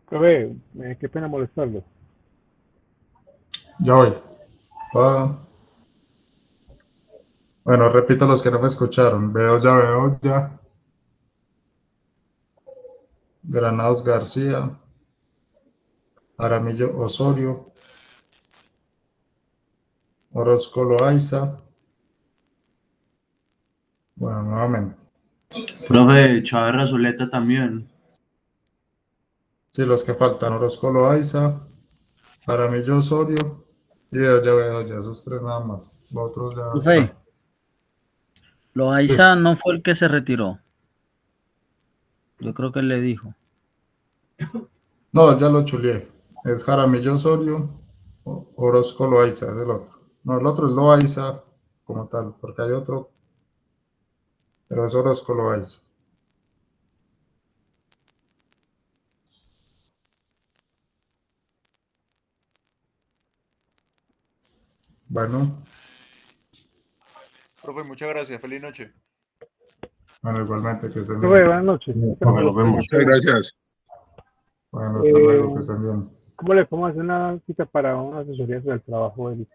Profe, qué pena molestarlo. Ya voy. Bueno, repito los que no me escucharon. Bedoya. Granados García. Aramillo Osorio. Orozco Loaiza. Bueno, nuevamente. Profe Chaverra Zuleta también. Sí, los que faltan. Orozco Loaiza. Aramillo Osorio. Y Bedoya. Esos tres nada más. Los otros ya Profe, están. Loaiza no fue el que se retiró. Yo creo que él le dijo. No, ya lo chulié. Es Jaramillo Osorio. Orozco Loaiza es el otro. No, el otro es Loaiza como tal, porque hay otro, pero es Orozco Loaiza. Bueno, Profe, muchas gracias. Feliz noche. bueno, igualmente que estén Profe, bien. buenas noches. Profe, nos vemos. Muchas gracias. Bueno, hasta luego, que Eh, estén bien. ¿Cómo le podemos hacer una cita para una asesoría sobre el trabajo del